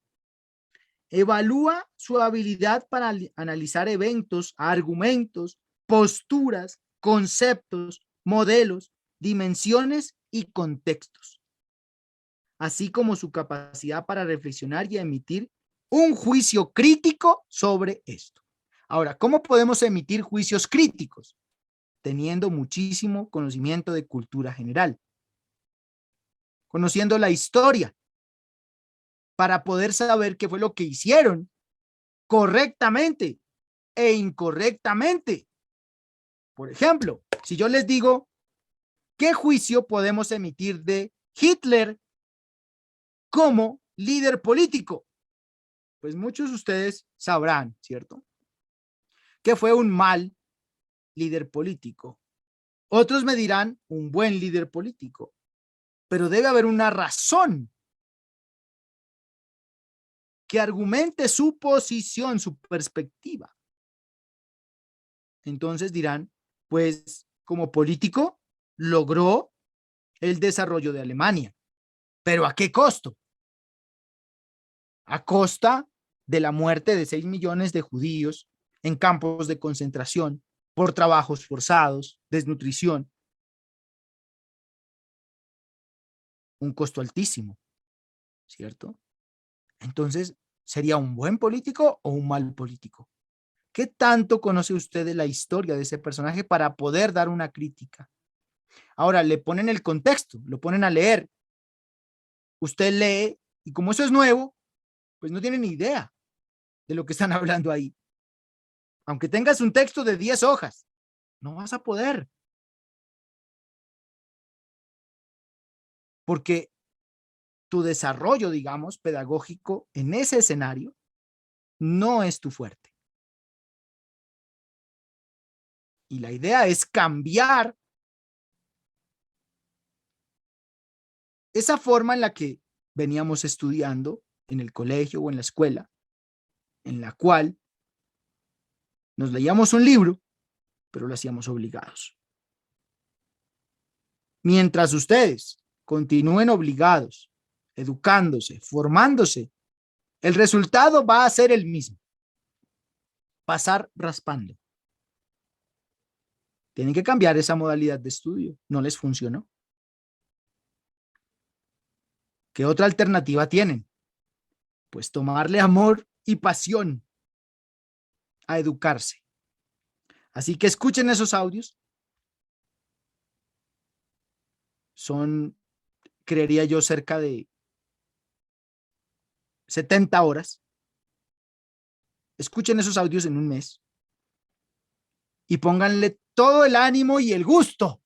Speaker 1: Evalúa su habilidad para analizar eventos, argumentos, posturas, conceptos, modelos, dimensiones y contextos, así como su capacidad para reflexionar y emitir un juicio crítico sobre esto. Ahora, ¿cómo podemos emitir juicios críticos? Teniendo muchísimo conocimiento de cultura general, conociendo la historia, para poder saber qué fue lo que hicieron correctamente e incorrectamente. Por ejemplo, si yo les digo, ¿qué juicio podemos emitir de Hitler como líder político? Pues muchos de ustedes sabrán, ¿cierto?, que fue un mal líder político. Otros me dirán un buen líder político, pero debe haber una razón que argumente su posición, su perspectiva. Entonces dirán, pues como político logró el desarrollo de Alemania, pero ¿a qué costo? A costa de la muerte de 6 millones de judíos en campos de concentración, por trabajos forzados, desnutrición. Un costo altísimo, ¿cierto? Entonces, ¿sería un buen político o un mal político? ¿Qué tanto conoce usted de la historia de ese personaje para poder dar una crítica? Ahora, le ponen el contexto, lo ponen a leer. Usted lee y como eso es nuevo, pues no tiene ni idea de lo que están hablando ahí. Aunque tengas un texto de 10 hojas, no vas a poder. Porque tu desarrollo, digamos, pedagógico en ese escenario no es tu fuerte. Y la idea es cambiar esa forma en la que veníamos estudiando en el colegio o en la escuela, en la cual nos leíamos un libro, pero lo hacíamos obligados. Mientras ustedes continúen obligados, educándose, formándose, el resultado va a ser el mismo. Pasar raspando. Tienen que cambiar esa modalidad de estudio. No les funcionó. ¿Qué otra alternativa tienen? Pues tomarle amor y pasión a educarse. Así que escuchen esos audios. Son, creería yo, cerca de 70 horas. Escuchen esos audios en un mes y pónganle todo el ánimo y el gusto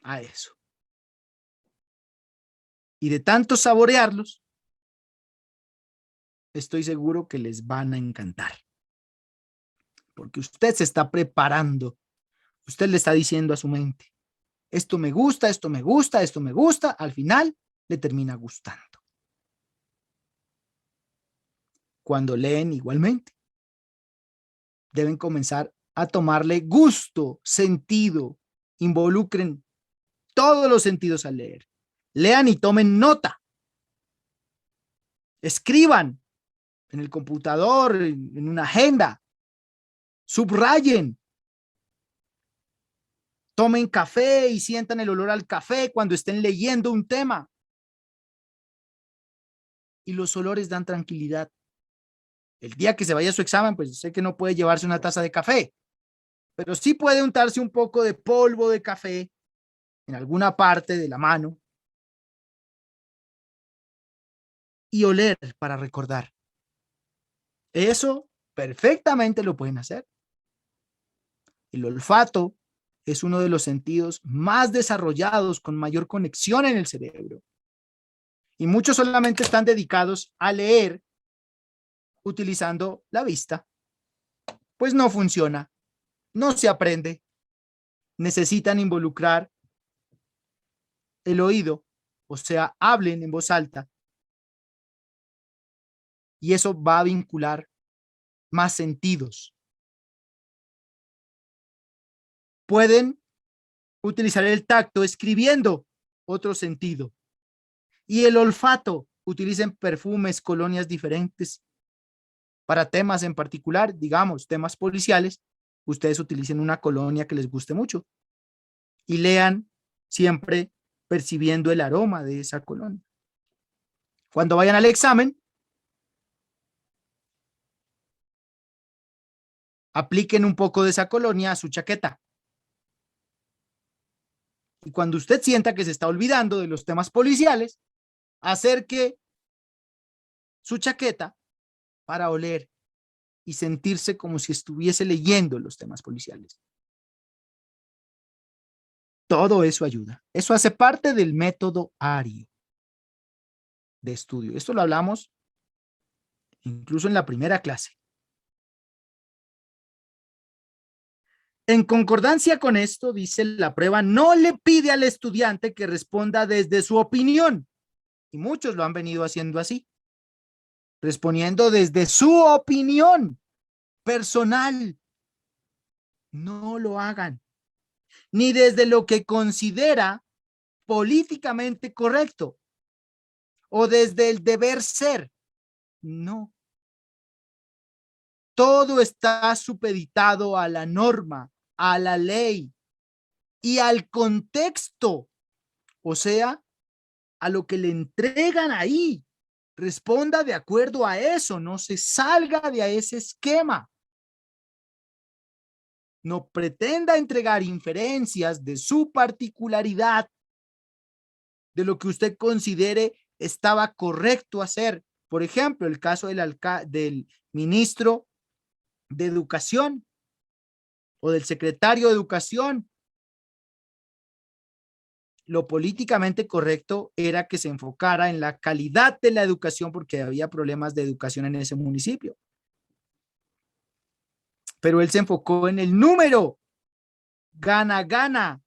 Speaker 1: a eso. Y de tanto saborearlos, estoy seguro que les van a encantar. Porque usted se está preparando. Usted le está diciendo a su mente, esto me gusta, esto me gusta, esto me gusta. Al final le termina gustando. Cuando leen igualmente, deben comenzar a tomarle gusto, sentido, involucren todos los sentidos al leer. Lean y tomen nota. Escriban en el computador, en una agenda. Subrayen. Tomen café y sientan el olor al café cuando estén leyendo un tema. Y los olores dan tranquilidad. El día que se vaya a su examen, pues sé que no puede llevarse una taza de café, pero sí puede untarse un poco de polvo de café en alguna parte de la mano y oler para recordar. Eso perfectamente lo pueden hacer. El olfato es uno de los sentidos más desarrollados, con mayor conexión en el cerebro. Y muchos solamente están dedicados a leer utilizando la vista. Pues no funciona, no se aprende. Necesitan involucrar el oído, o sea, hablen en voz alta, y eso va a vincular más sentidos. Pueden utilizar el tacto escribiendo, otro sentido. Y el olfato, utilicen perfumes, colonias diferentes. Para temas en particular, digamos, temas policiales, ustedes utilicen una colonia que les guste mucho y lean siempre percibiendo el aroma de esa colonia. Cuando vayan al examen, apliquen un poco de esa colonia a su chaqueta. Y cuando usted sienta que se está olvidando de los temas policiales, acerque su chaqueta para oler y sentirse como si estuviese leyendo los temas policiales. Todo eso ayuda. Eso hace parte del método ARIO de estudio. Esto lo hablamos incluso en la primera clase. En concordancia con esto, dice la prueba, no le pide al estudiante que responda desde su opinión. Y muchos lo han venido haciendo así, respondiendo desde su opinión personal. No lo hagan. Ni desde lo que considera políticamente correcto o desde el deber ser. No. Todo está supeditado a la norma, a la ley y al contexto, o sea, a lo que le entregan ahí. Responda de acuerdo a eso, no se salga de ese esquema. No pretenda entregar inferencias de su particularidad, de lo que usted considere estaba correcto hacer. Por ejemplo, el caso del ministro de Educación o del secretario de Educación. Lo políticamente correcto era que se enfocara en la calidad de la educación porque había problemas de educación en ese municipio. Pero él se enfocó en el número. Gana, gana.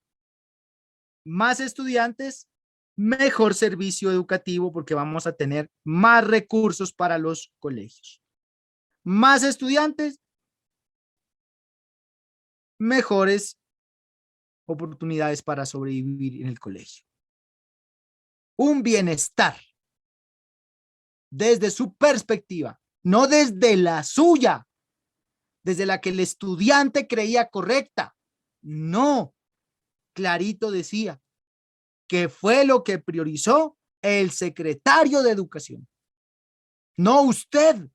Speaker 1: Más estudiantes, mejor servicio educativo porque vamos a tener más recursos para los colegios. Más estudiantes, mejores oportunidades para sobrevivir en el colegio. Un bienestar desde su perspectiva, no desde la suya, desde la que el estudiante creía correcta. No, clarito decía que fue lo que priorizó el secretario de Educación. No usted,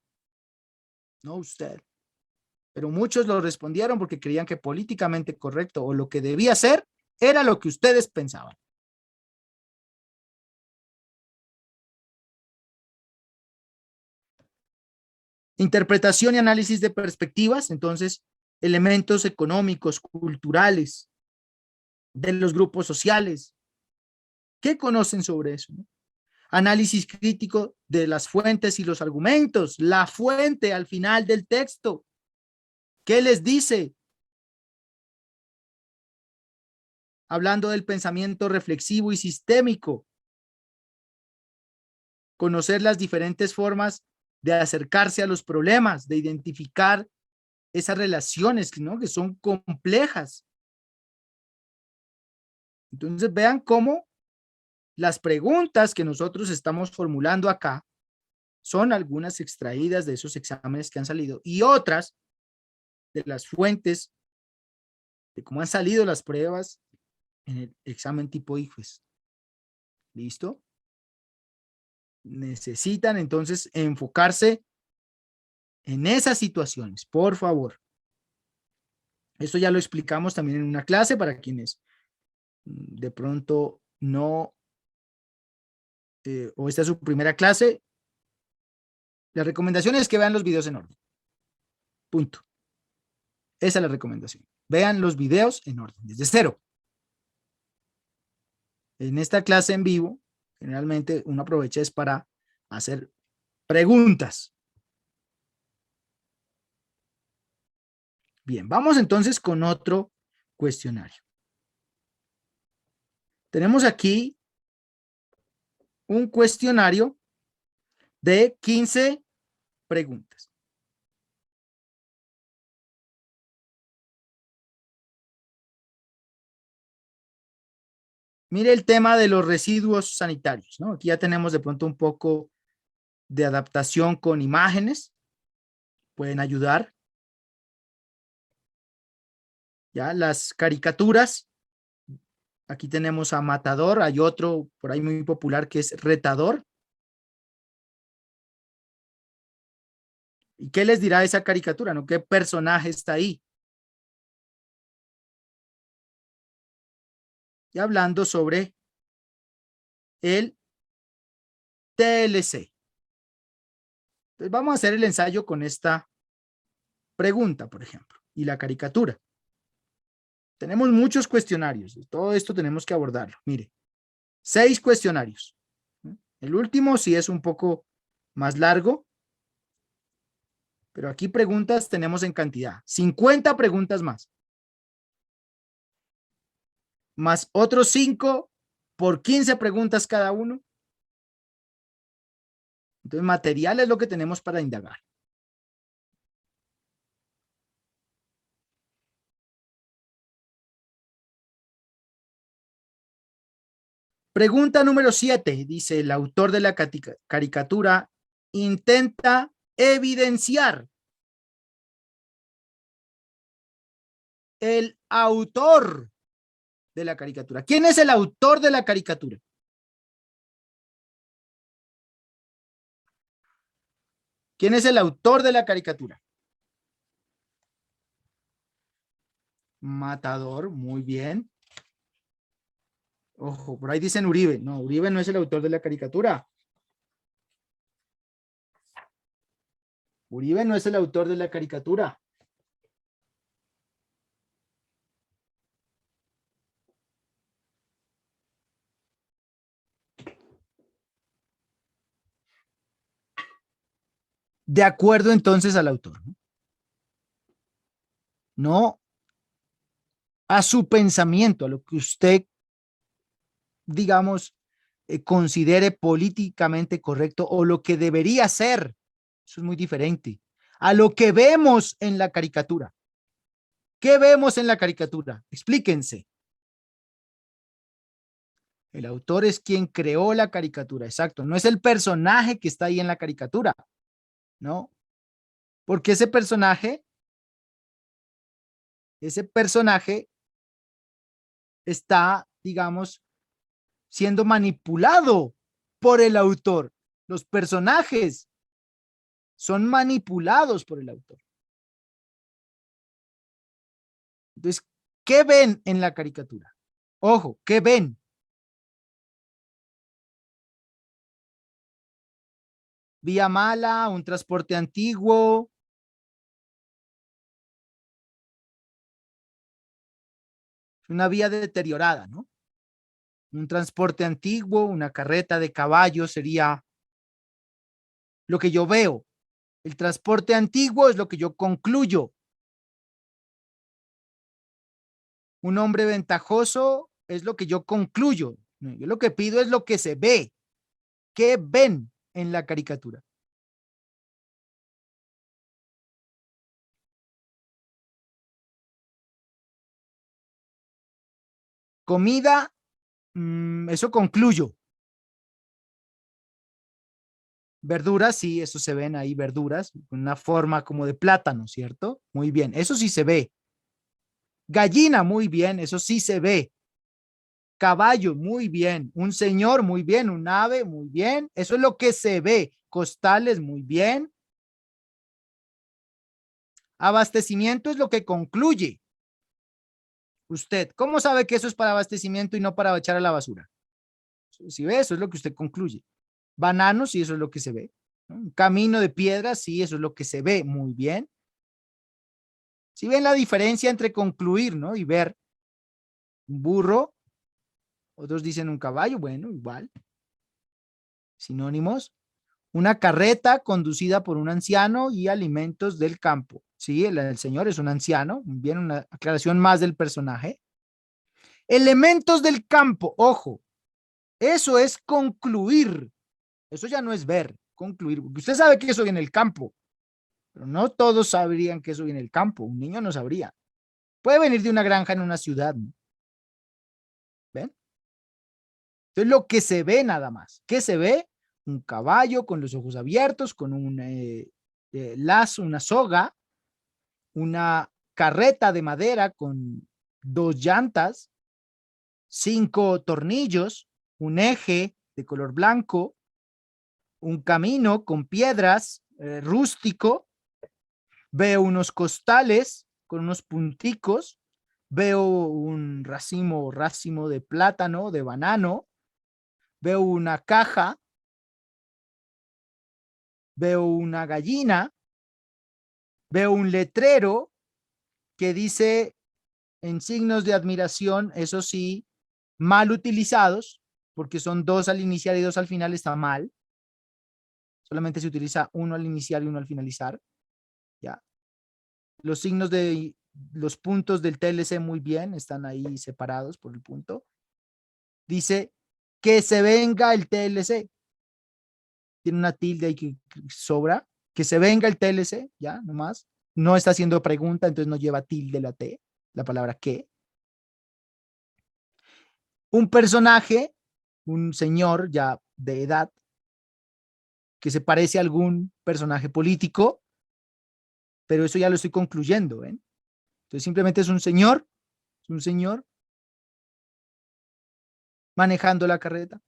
Speaker 1: no usted. Pero muchos lo respondieron porque creían que políticamente correcto o lo que debía ser era lo que ustedes pensaban. Interpretación y análisis de perspectivas, entonces, elementos económicos, culturales, de los grupos sociales. ¿Qué conocen sobre eso? Análisis crítico de las fuentes y los argumentos, la fuente al final del texto. ¿Qué les dice? Hablando del pensamiento reflexivo y sistémico. Conocer las diferentes formas de acercarse a los problemas, de identificar esas relaciones, ¿no?, que son complejas. Entonces vean cómo las preguntas que nosotros estamos formulando acá son algunas extraídas de esos exámenes que han salido y otras de las fuentes de cómo han salido las pruebas en el examen tipo ICFES. ¿Listo? Necesitan entonces enfocarse en esas situaciones, por favor. Esto ya lo explicamos también en una clase para quienes de pronto no, o esta es su primera clase. La recomendación es que vean los videos en orden. Punto. Esa es la recomendación. Vean los videos en orden, desde cero. En esta clase en vivo, generalmente uno aprovecha es para hacer preguntas. Bien, vamos entonces con otro cuestionario. Tenemos aquí un cuestionario de 15 preguntas. Mire el tema de los residuos sanitarios, ¿no? Aquí ya tenemos de pronto un poco de adaptación con imágenes. Pueden ayudar. Ya las caricaturas. Aquí tenemos a Matador. Hay otro por ahí muy popular que es Retador. ¿Y qué les dirá esa caricatura, no? ¿Qué personaje está ahí? Y hablando sobre el TLC. Entonces vamos a hacer el ensayo con esta pregunta, por ejemplo, y la caricatura. Tenemos muchos cuestionarios. Todo esto tenemos que abordarlo. Mire, 6 cuestionarios. El último sí es un poco más largo, pero aquí preguntas tenemos en cantidad. 50 preguntas más otros 5 por 15 preguntas cada uno. Entonces, material es lo que tenemos para indagar. Pregunta número 7, dice el autor de la caricatura, intenta evidenciar. El autor de la caricatura. ¿Quién es el autor de la caricatura? ¿Quién es el autor de la caricatura? Matador, muy bien. Ojo, por ahí dicen Uribe. No, Uribe no es el autor de la caricatura. Uribe no es el autor de la caricatura. De acuerdo entonces al autor, ¿no? No a su pensamiento, a lo que usted, digamos, considere políticamente correcto o lo que debería ser. Eso es muy diferente. A lo que vemos en la caricatura. ¿Qué vemos en la caricatura? Explíquense. El autor es quien creó la caricatura, exacto. No es el personaje que está ahí en la caricatura, ¿no? Porque ese personaje está, digamos, siendo manipulado por el autor. Los personajes son manipulados por el autor. Entonces, ¿qué ven en la caricatura? Ojo, ¿qué ven? Vía mala, un transporte antiguo. Una vía deteriorada, ¿no? Un transporte antiguo, una carreta de caballos sería lo que yo veo. El transporte antiguo es lo que yo concluyo. Un hombre ventajoso es lo que yo concluyo. Yo lo que pido es lo que se ve. ¿Qué ven en la caricatura? Comida, eso concluyo. Verduras, sí, eso se ven ahí, verduras, una forma como de plátano, ¿cierto? Muy bien, eso sí se ve. Gallina, muy bien, eso sí se ve. Caballo, muy bien. Un señor, muy bien. Un ave, muy bien. Eso es lo que se ve. Costales, muy bien. Abastecimiento es lo que concluye. Usted, ¿cómo sabe que eso es para abastecimiento y no para echar a la basura? Si ve, eso es lo que usted concluye. Bananos, sí, eso es lo que se ve. ¿No? Un camino de piedras, sí, eso es lo que se ve. Muy bien. Si ven la diferencia entre concluir, ¿no? Y ver un burro, otros dicen un caballo, bueno, igual. Sinónimos. Una carreta conducida por un anciano y alimentos del campo. Sí, el señor es un anciano. Bien, una aclaración más del personaje. Elementos del campo, ojo. Eso es concluir. Eso ya no es ver, concluir. Porque usted sabe que eso viene en el campo, pero no todos sabrían que eso viene en el campo. Un niño no sabría. Puede venir de una granja en una ciudad, ¿no? ¿Ven? Entonces lo que se ve nada más. ¿Qué se ve? Un caballo con los ojos abiertos, con un lazo, una soga, una carreta de madera con 2 llantas, 5 tornillos, un eje de color blanco, un camino con piedras rústico, veo unos costales con unos punticos, veo un racimo de plátano, de banano, veo una caja, veo una gallina, veo un letrero que dice en signos de admiración, eso sí, mal utilizados, porque son 2 al iniciar y 2 al final, está mal. Solamente se utiliza uno al iniciar y uno al finalizar. ¿Ya? Los signos de los puntos del TLC muy bien, están ahí separados por el punto. Dice que se venga el TLC. Tiene una tilde ahí que sobra. Que se venga el TLC, ya, nomás. No está haciendo pregunta, entonces no lleva tilde la T, la palabra que. Un personaje, un señor ya de edad, que se parece a algún personaje político, pero eso ya lo estoy concluyendo, ¿ven? Entonces simplemente es un señor manejando la carreta.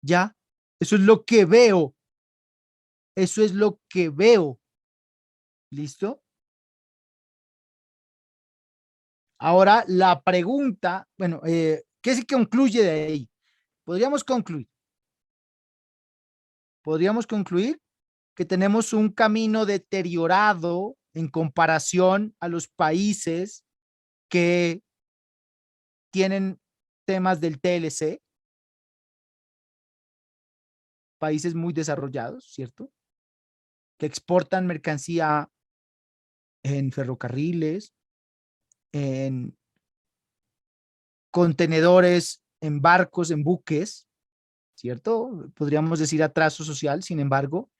Speaker 1: Ya, eso es lo que veo. Eso es lo que veo. ¿Listo? Ahora la pregunta, bueno, ¿qué se concluye de ahí? Podríamos concluir. Podríamos concluir que tenemos un camino deteriorado en comparación a los países que tienen temas del TLC, países muy desarrollados, ¿cierto? Que exportan mercancía en ferrocarriles, en contenedores, en barcos, en buques, ¿cierto? Podríamos decir atraso social, sin embargo,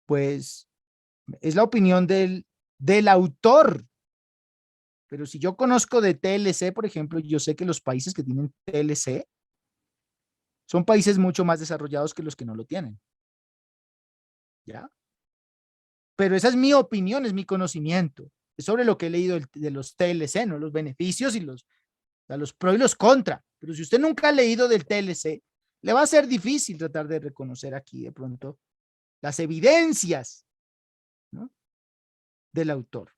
Speaker 1: pues es la opinión del autor. Pero si yo conozco de TLC, por ejemplo, yo sé que los países que tienen TLC son países mucho más desarrollados que los que no lo tienen. ¿Ya? Pero esa es mi opinión, es mi conocimiento. Es sobre lo que he leído de los TLC, ¿no? Los beneficios y los pros y los contra. Pero si usted nunca ha leído del TLC, le va a ser difícil tratar de reconocer aquí de pronto las evidencias, ¿no? Del autor.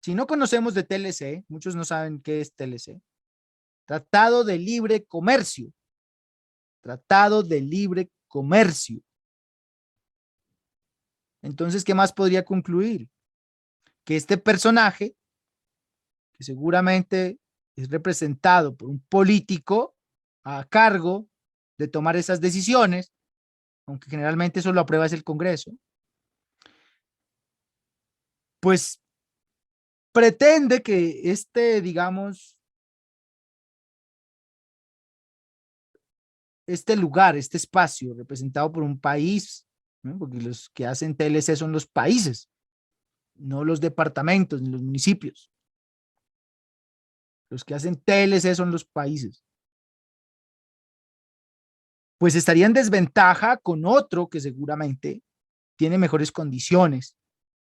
Speaker 1: Si no conocemos de TLC, muchos no saben qué es TLC. Tratado de Libre Comercio. Tratado de Libre Comercio. Entonces, ¿qué más podría concluir? Que este personaje, que seguramente es representado por un político a cargo de tomar esas decisiones, aunque generalmente eso lo aprueba es el Congreso, pues pretende que digamos, este lugar, este espacio representado por un país, ¿no? Porque los que hacen TLC son los países, no los departamentos ni los municipios. Los que hacen TLC son los países. Pues estaría en desventaja con otro que seguramente tiene mejores condiciones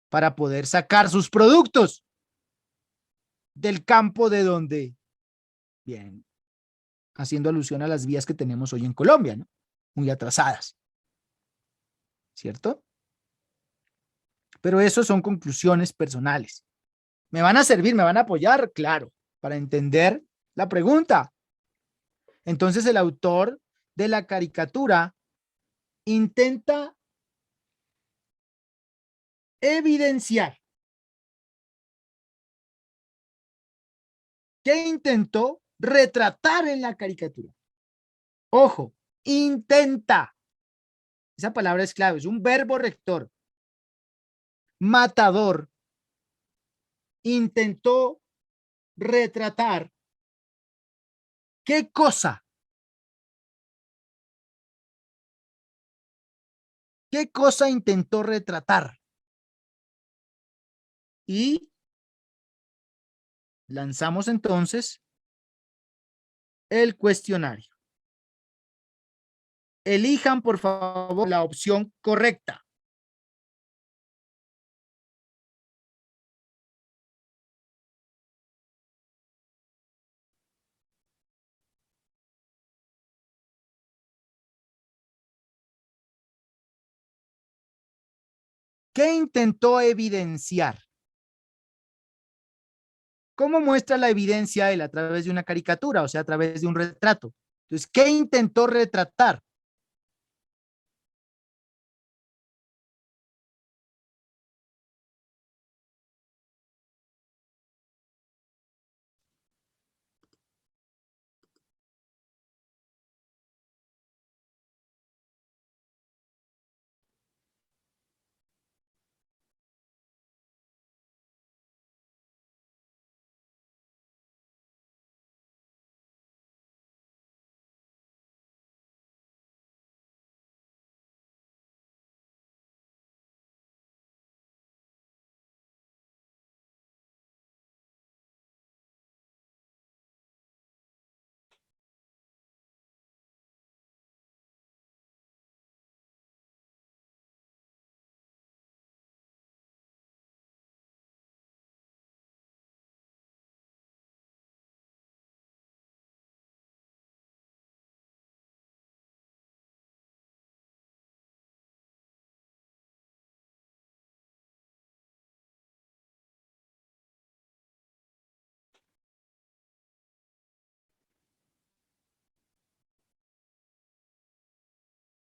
Speaker 1: para poder sacar sus productos del campo de donde, bien, haciendo alusión a las vías que tenemos hoy en Colombia, ¿no? Muy atrasadas, ¿cierto? Pero eso son conclusiones personales. ¿Me van a servir, me van a apoyar? Claro, para entender la pregunta. Entonces el autor de la caricatura intenta evidenciar. ¿Qué intentó retratar en la caricatura? Ojo, intenta. Esa palabra es clave, es un verbo rector. Matador intentó retratar ¿Qué cosa? ¿Qué cosa intentó retratar? Y lanzamos entonces el cuestionario. Elijan, por favor, la opción correcta. ¿Qué intentó evidenciar? ¿Cómo muestra la evidencia él? A través de una caricatura, o sea, a través de un retrato. Entonces, ¿qué intentó retratar?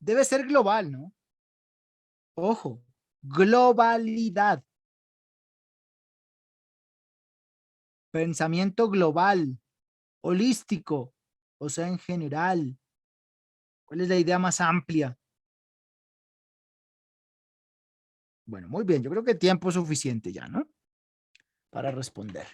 Speaker 1: Debe ser global, ¿no? Ojo, globalidad, pensamiento global, holístico, o sea, en general. ¿Cuál es la idea más amplia? Bueno, muy bien, yo creo que tiempo suficiente ya, ¿no? Para responder.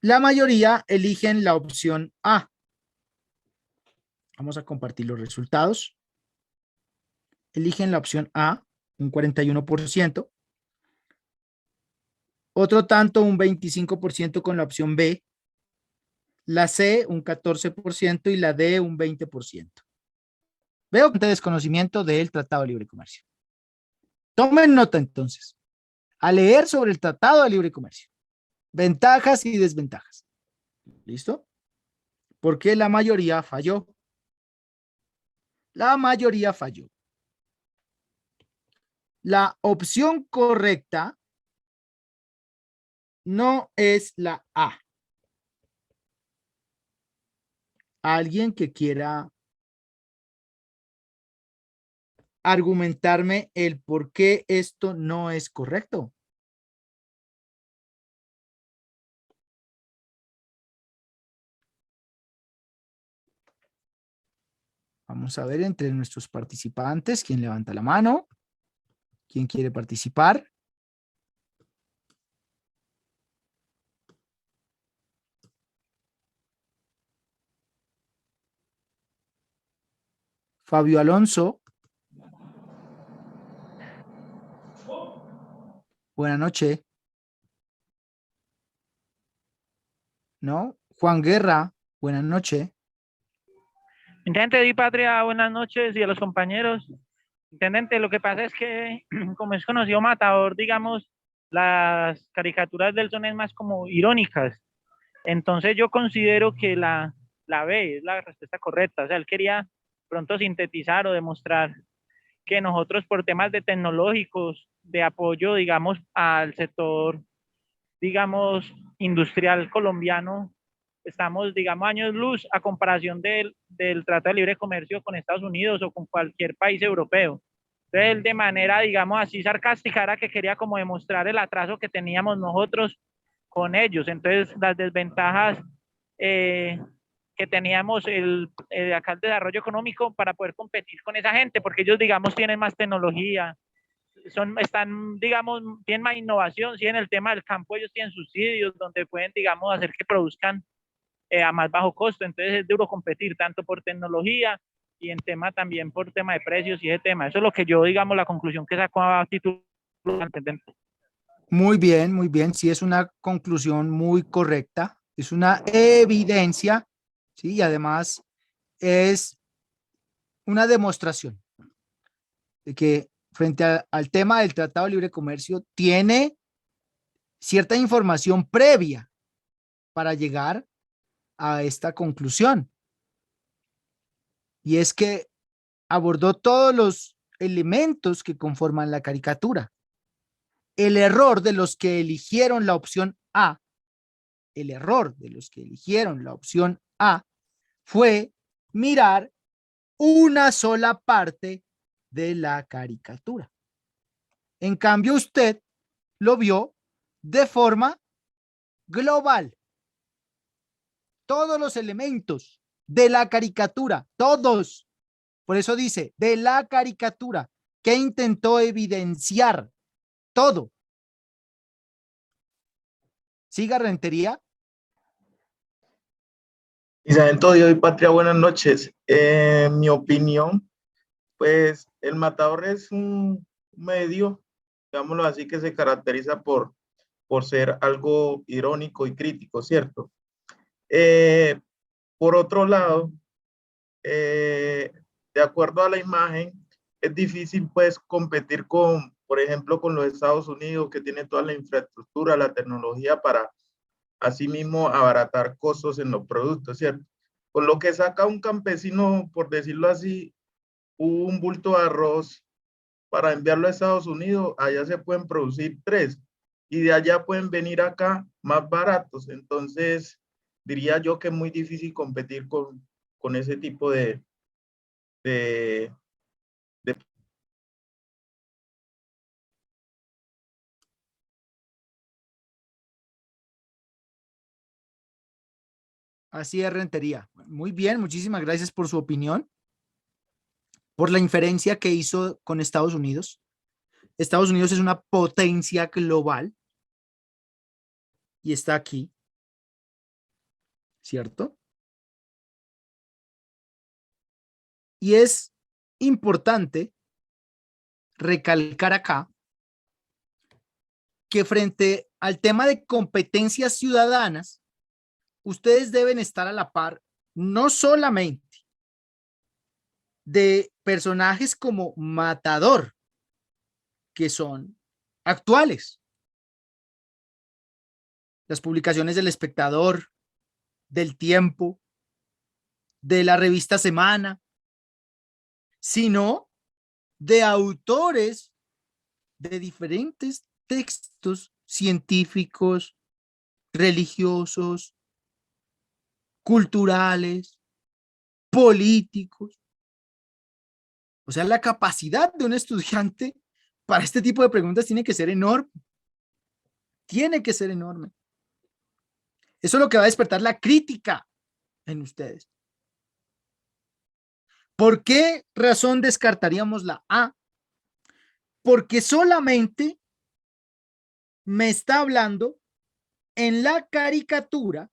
Speaker 1: La mayoría eligen la opción A. Vamos a compartir los resultados. Eligen la opción A, un 41%. Otro tanto, un 25% con la opción B. La C, un 14% y la D, un 20%. Veo que desconocimiento del Tratado de Libre Comercio. Tomen nota entonces. A leer sobre el Tratado de Libre Comercio. Ventajas y desventajas. ¿Listo? Porque la mayoría falló. La mayoría falló. La opción correcta no es la A. Alguien que quiera argumentarme el por qué esto no es correcto. Vamos a ver entre nuestros participantes quién levanta la mano, quién quiere participar. Fabio Alonso. Buenas noches. ¿No? Juan Guerra. Buenas noches.
Speaker 3: Intendente Di Patria, buenas noches y a los compañeros. Intendente, lo que pasa es que, como es conocido Matador, digamos, las caricaturas de él son más como irónicas. Entonces yo considero que la B es la respuesta correcta. O sea, él quería pronto sintetizar o demostrar que nosotros por temas de tecnológicos, de apoyo, digamos, al sector, digamos, industrial colombiano, estamos, digamos, años luz a comparación del Tratado de Libre Comercio con Estados Unidos o con cualquier país europeo. Entonces, él de manera, digamos, así sarcástica era que quería como demostrar el atraso que teníamos nosotros con ellos. Entonces, las desventajas que teníamos acá el desarrollo económico para poder competir con esa gente, porque ellos, digamos, tienen más tecnología, están, digamos, tienen más innovación, sí, en el tema del campo ellos tienen subsidios donde pueden, digamos, hacer que produzcan a más bajo costo, entonces es duro competir tanto por tecnología y en tema también por tema de precios y ese tema. Eso es lo que yo, digamos, la conclusión que saco a título de antecedente.
Speaker 1: Muy bien, muy bien. Sí, es una conclusión muy correcta. Es una evidencia, ¿sí? Y además es una demostración de que frente al tema del Tratado de Libre Comercio tiene cierta información previa para llegar a esta conclusión. Y es que abordó todos los elementos que conforman la caricatura. El error de los que eligieron la opción A, el error de los que eligieron la opción A fue mirar una sola parte de la caricatura. En cambio, usted lo vio de forma global. Todos los elementos de la caricatura, todos. Por eso dice, de la caricatura, que intentó evidenciar todo. ¿Siga, Rentería?
Speaker 4: Isabel Todío y Patria, buenas noches. En mi opinión, pues el Matador es un medio, digámoslo así, que se caracteriza por ser algo irónico y crítico, ¿cierto? Por otro lado, de acuerdo a la imagen, es difícil pues competir con, por ejemplo, con los Estados Unidos, que tiene toda la infraestructura, la tecnología para asimismo abaratar costos en los productos, ¿cierto? Con lo que saca un campesino, por decirlo así, un bulto de arroz para enviarlo a Estados Unidos, allá se pueden producir 3 y de allá pueden venir acá más baratos. Entonces, diría yo que es muy difícil competir con ese tipo de.
Speaker 1: Así es, Rentería. Muy bien, muchísimas gracias por su opinión, por la inferencia que hizo con Estados Unidos. Estados Unidos es una potencia global y está aquí, ¿cierto? Y es importante recalcar acá que frente al tema de competencias ciudadanas, ustedes deben estar a la par no solamente de personajes como Matador, que son actuales. Las publicaciones del Espectador, del Tiempo, de la revista Semana, sino de autores de diferentes textos científicos, religiosos, culturales, políticos. O sea, la capacidad de un estudiante para este tipo de preguntas tiene que ser enorme. Tiene que ser enorme. Eso es lo que va a despertar la crítica en ustedes. ¿Por qué razón descartaríamos la A? Porque solamente me está hablando en la caricatura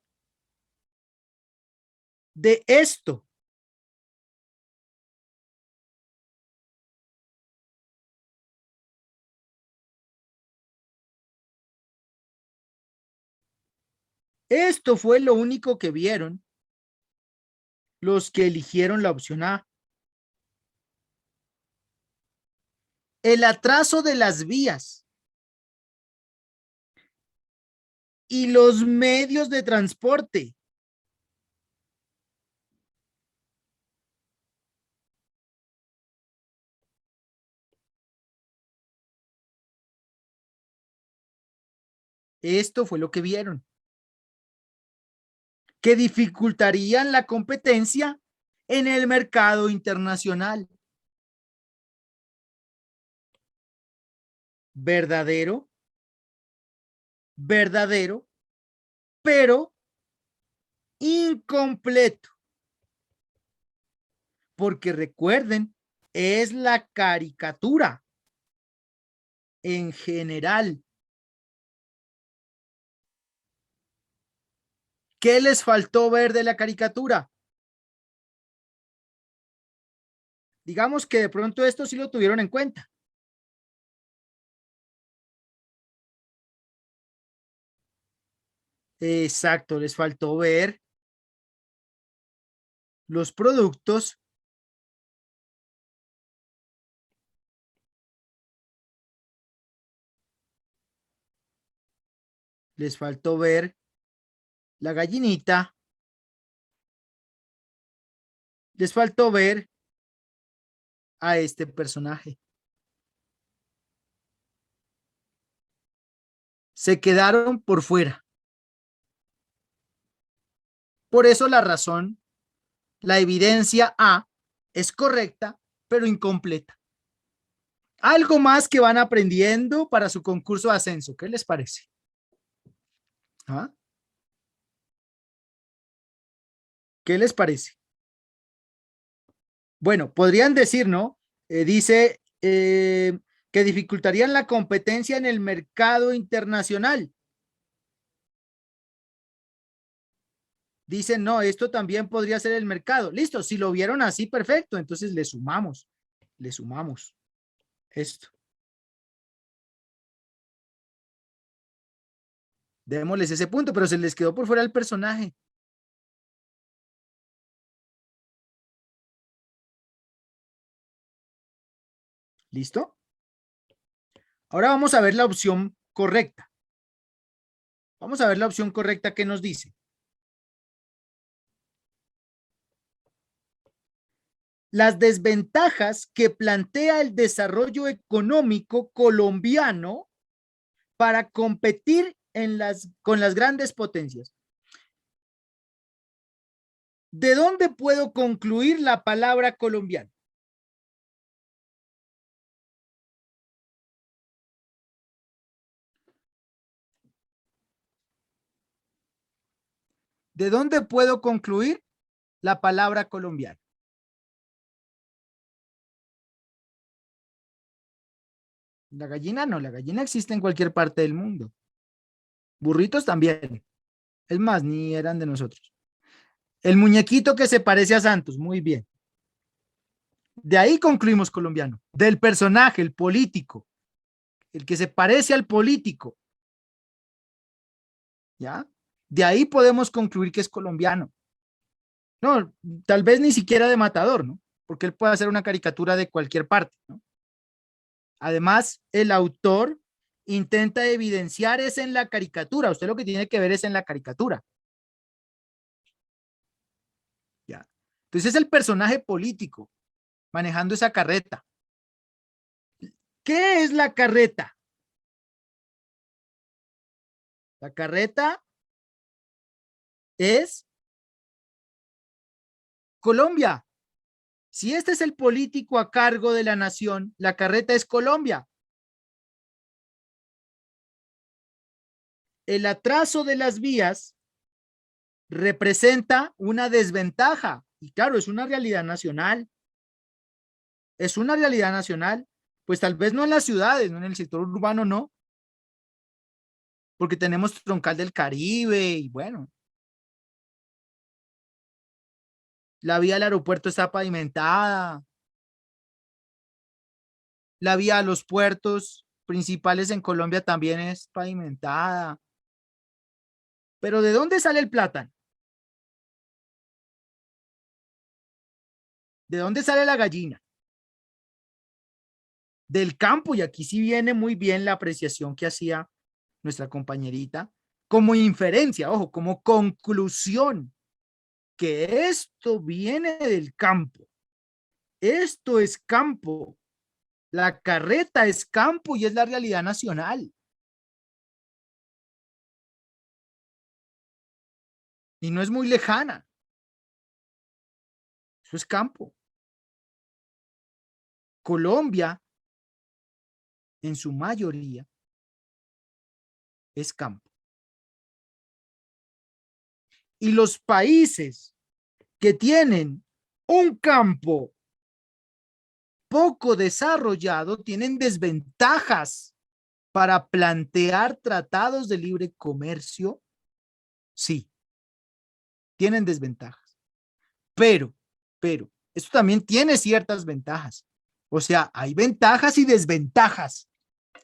Speaker 1: de esto. Esto fue lo único que vieron los que eligieron la opción A. El atraso de las vías y los medios de transporte. Esto fue lo que vieron, que dificultarían la competencia en el mercado internacional. ¿Verdadero? ¿Verdadero pero incompleto. Porque recuerden, es la caricatura en general. ¿Qué les faltó ver de la caricatura? Digamos que de pronto esto sí lo tuvieron en cuenta. Exacto, les faltó ver los productos les faltó ver la gallinita, les faltó ver a este personaje. Se quedaron por fuera. Por eso la razón, la evidencia A es correcta, pero incompleta. Algo más que van aprendiendo para su concurso de ascenso. ¿Qué les parece? ¿Ah? ¿Qué les parece? Bueno, podrían decir, ¿no? Dice que dificultarían la competencia en el mercado internacional. Dicen, no, esto también podría ser el mercado. Listo, si lo vieron así, perfecto. Entonces le sumamos esto. Démosles ese punto, pero se les quedó por fuera el personaje. ¿Listo? Ahora vamos a ver la opción correcta. Vamos a ver la opción correcta que nos dice. Las desventajas que plantea el desarrollo económico colombiano para competir con las grandes potencias. ¿De dónde puedo concluir la palabra colombiano? ¿De dónde puedo concluir la palabra colombiano? La gallina no, la gallina existe en cualquier parte del mundo. Burritos también. Es más, ni eran de nosotros. El muñequito que se parece a Santos, muy bien. De ahí concluimos colombiano. Del personaje, el político, el que se parece al político. ¿Ya? De ahí podemos concluir que es colombiano. No, tal vez ni siquiera de Matador, ¿no? Porque él puede hacer una caricatura de cualquier parte, ¿no? Además, el autor intenta evidenciar es en la caricatura. Usted lo que tiene que ver es en la caricatura. ¿Ya? Entonces es el personaje político manejando esa carreta. ¿Qué es la carreta? La carreta es Colombia. Si este es el político a cargo de la nación, la carreta es Colombia. El atraso de las vías representa una desventaja. Y claro, es una realidad nacional. Es una realidad nacional. Pues tal vez no en las ciudades, no en el sector urbano, no. Porque tenemos Troncal del Caribe y bueno. La vía al aeropuerto está pavimentada. La vía a los puertos principales en Colombia también es pavimentada. Pero ¿de dónde sale el plátano? ¿De dónde sale la gallina? Del campo, y aquí sí viene muy bien la apreciación que hacía nuestra compañerita, como inferencia, ojo, como conclusión, que esto viene del campo. Esto es campo. La carreta es campo y es la realidad nacional. Y no es muy lejana. Eso es campo. Colombia, en su mayoría, es campo. Y los países que tienen un campo poco desarrollado tienen desventajas para plantear tratados de libre comercio. Sí, tienen desventajas. Pero, esto también tiene ciertas ventajas. O sea, hay ventajas y desventajas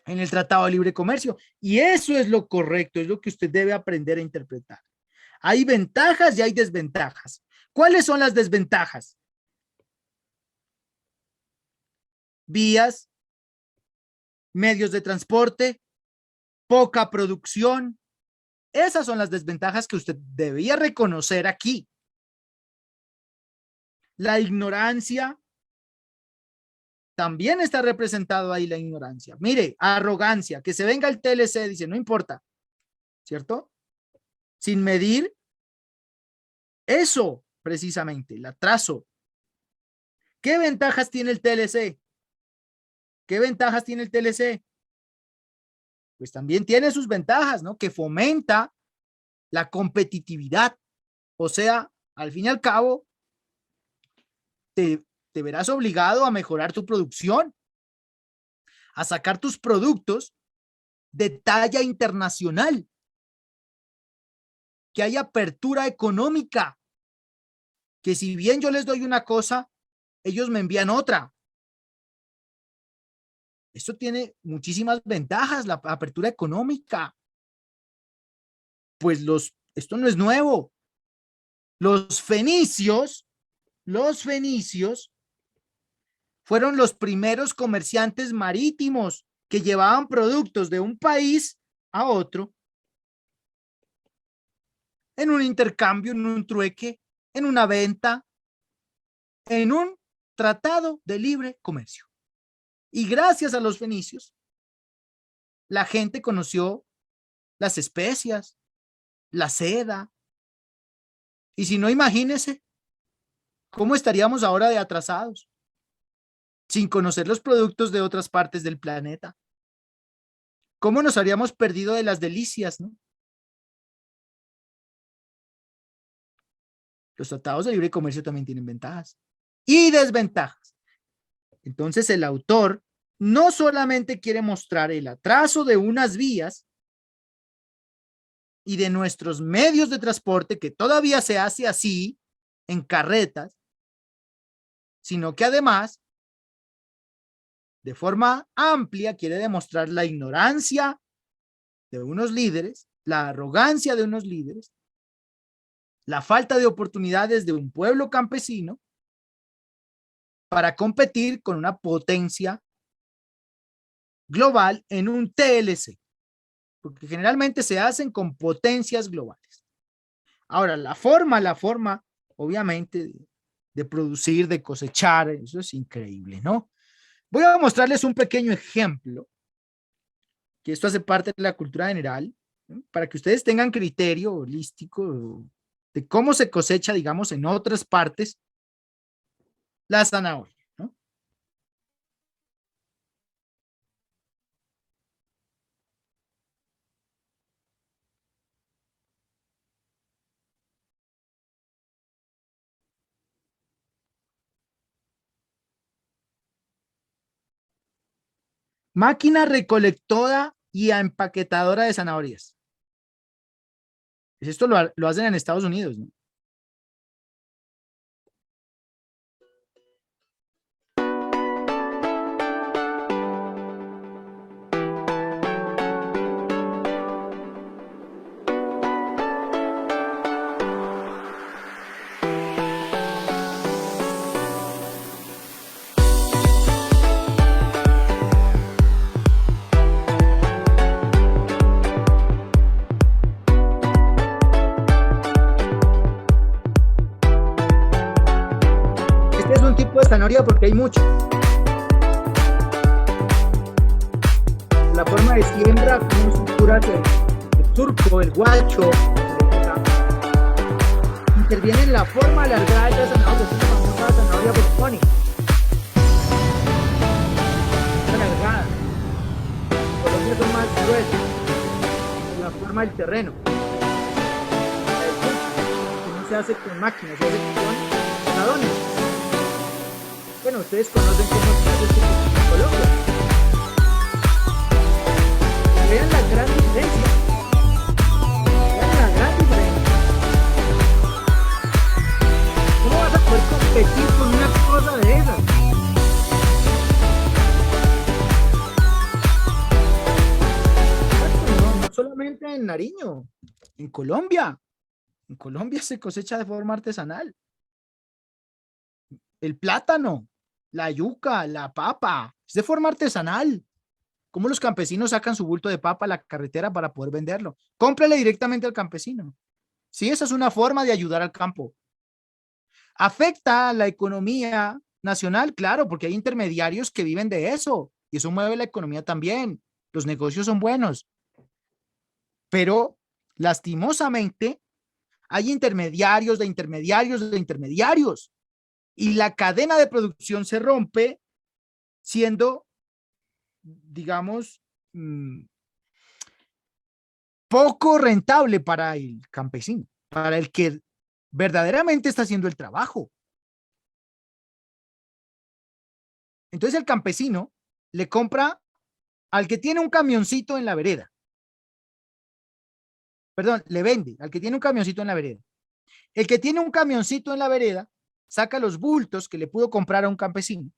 Speaker 1: en el Tratado de Libre Comercio. Y eso es lo correcto, es lo que usted debe aprender a interpretar. Hay ventajas y hay desventajas. ¿Cuáles son las desventajas? Vías, medios de transporte, poca producción. Esas son las desventajas que usted debía reconocer aquí. La ignorancia, también está representado ahí la ignorancia. Mire, arrogancia, que se venga el TLC, dice, no importa, ¿cierto? Sin medir eso, precisamente, el atraso. ¿Qué ventajas tiene el TLC? ¿Qué ventajas tiene el TLC? Pues también tiene sus ventajas, ¿no? Que fomenta la competitividad. O sea, al fin y al cabo, te verás obligado a mejorar tu producción, a sacar tus productos de talla internacional, que haya apertura económica, que si bien yo les doy una cosa, ellos me envían otra. Esto tiene muchísimas ventajas, la apertura económica. Pues esto no es nuevo. Los fenicios fueron los primeros comerciantes marítimos que llevaban productos de un país a otro en un intercambio, en un trueque, en una venta, en un tratado de libre comercio. Y gracias a los fenicios, la gente conoció las especias, la seda. Y si no, imagínese cómo estaríamos ahora de atrasados, sin conocer los productos de otras partes del planeta. ¿Cómo nos habríamos perdido de las delicias, no? Los tratados de libre comercio también tienen ventajas y desventajas. Entonces el autor no solamente quiere mostrar el atraso de unas vías y de nuestros medios de transporte, que todavía se hace así, en carretas, sino que además, de forma amplia, quiere demostrar la ignorancia de unos líderes, la arrogancia de unos líderes, la falta de oportunidades de un pueblo campesino para competir con una potencia global en un TLC, porque generalmente se hacen con potencias globales. Ahora, la forma, obviamente, de producir, de cosechar, eso es increíble, ¿no? Voy a mostrarles un pequeño ejemplo, que esto hace parte de la cultura general, ¿no? Para que ustedes tengan criterio holístico de cómo se cosecha, digamos, en otras partes, la zanahoria, ¿no? Máquina recolectora y empaquetadora de zanahorias. Esto lo hacen en Estados Unidos, ¿no? Este es un tipo de zanahoria porque hay mucho. La forma de siembra, cómo estructura el surco, el guacho, interviene en la forma alargada de la zanahoria, es una famosa zanahoria borbónica. Es alargada. Los colores son más gruesos, la forma del terreno. se hace con máquinas, se hace con talones. Bueno, ustedes conocen cómo se hace esto en Colombia. Vean la gran diferencia. Vean la gran diferencia. ¿Cómo vas a poder competir con una cosa de esas? No solamente en Nariño, en Colombia. En Colombia se cosecha de forma artesanal. El plátano, la yuca, la papa, es de forma artesanal. ¿Cómo los campesinos sacan su bulto de papa a la carretera para poder venderlo? Cómprale directamente al campesino. Sí, esa es una forma de ayudar al campo. ¿Afecta a la economía nacional? Claro, porque hay intermediarios que viven de eso y eso mueve la economía también. Los negocios son buenos. Pero lastimosamente hay intermediarios de intermediarios de intermediarios y la cadena de producción se rompe siendo, digamos, poco rentable para el campesino, para el que verdaderamente está haciendo el trabajo. Entonces el campesino le compra al que tiene un camioncito en la vereda. Perdón, le vende al que tiene un camioncito en la vereda. El que tiene un camioncito en la vereda saca los bultos que le pudo comprar a un campesino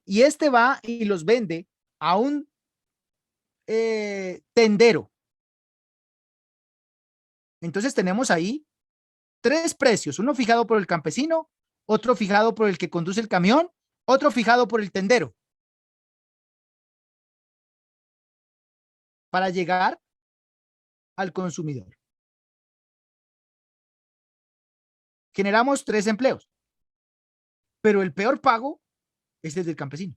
Speaker 1: y este va y los vende a un tendero. Entonces tenemos ahí tres precios, uno fijado por el campesino, otro fijado por el que conduce el camión, otro fijado por el tendero. Para llegar al consumidor. Generamos 3 empleos, pero el peor pago es el del campesino.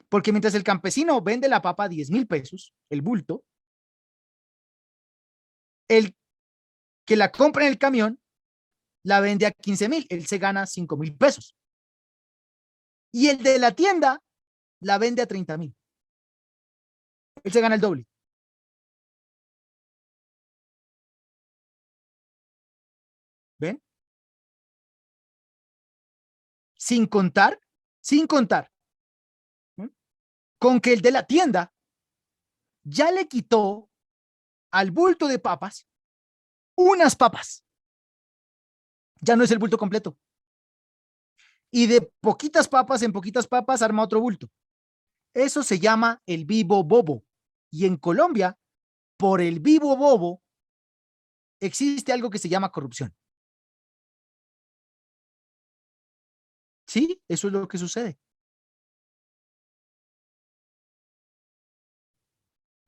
Speaker 1: Porque mientras el campesino vende la papa a 10,000 pesos, el bulto, el que la compra en el camión la vende a 15,000, él se gana 5,000 pesos. Y el de la tienda la vende a 30,000. Él se gana el doble. ¿Ven? Sin contar con que el de la tienda ya le quitó al bulto de papas unas papas. Ya no es el bulto completo. Y de poquitas papas en poquitas papas arma otro bulto. Eso se llama el vivo bobo. Y en Colombia, por el vivo bobo, existe algo que se llama corrupción. Sí, eso es lo que sucede.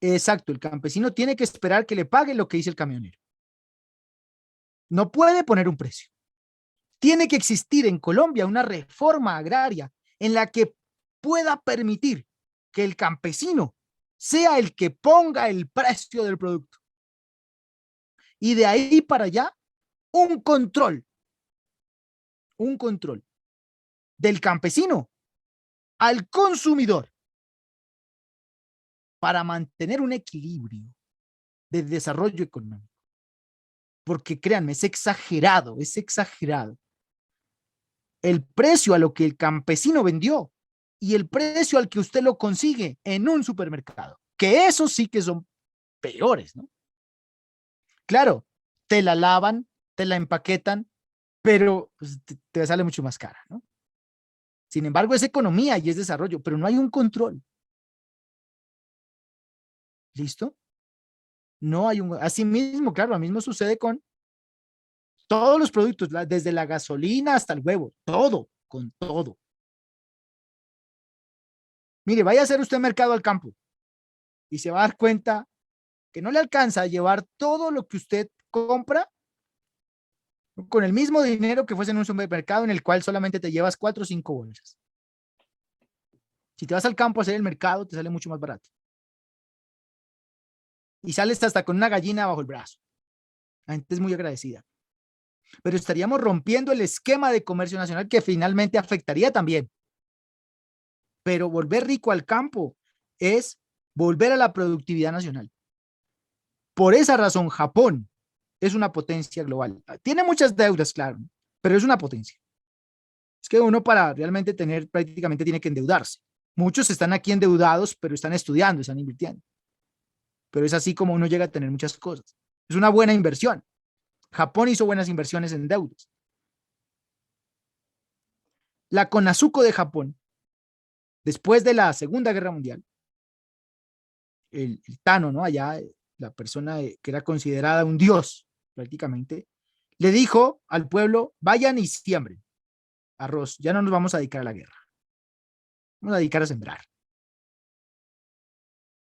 Speaker 1: Exacto, el campesino tiene que esperar que le pague lo que dice el camionero. No puede poner un precio. Tiene que existir en Colombia una reforma agraria en la que pueda permitir que el campesino sea el que ponga el precio del producto. Y de ahí para allá, un control del campesino al consumidor para mantener un equilibrio de desarrollo económico. Porque créanme, es exagerado el precio a lo que el campesino vendió y el precio al que usted lo consigue en un supermercado, que esos sí que son peores, ¿no? Claro, te la lavan, te la empaquetan, pero pues, te sale mucho más cara, ¿no? Sin embargo, es economía y es desarrollo, pero no hay un control. ¿Listo? No hay un... Asimismo, claro, lo mismo sucede con todos los productos, desde la gasolina hasta el huevo, todo, con todo. Mire, vaya a hacer usted mercado al campo y se va a dar cuenta que no le alcanza a llevar todo lo que usted compra con el mismo dinero que fuese en un supermercado en el cual solamente te llevas 4 o 5 bolsas. Si te vas al campo a hacer el mercado, te sale mucho más barato. Y sales hasta con una gallina bajo el brazo. La gente es muy agradecida. Pero estaríamos rompiendo el esquema de comercio nacional que finalmente afectaría también. Pero volver rico al campo es volver a la productividad nacional. Por esa razón, Japón es una potencia global. Tiene muchas deudas, claro, pero es una potencia. Es que uno para realmente tener, prácticamente tiene que endeudarse. Muchos están aquí endeudados, pero están estudiando, están invirtiendo. Pero es así como uno llega a tener muchas cosas. Es una buena inversión. Japón hizo buenas inversiones en deudas. La Konazuko de Japón, después de la Segunda Guerra Mundial, el Tano, ¿no? Allá, la persona que era considerada un dios, prácticamente, le dijo al pueblo, vayan y siembren arroz, ya no nos vamos a dedicar a la guerra. Vamos a dedicar a sembrar.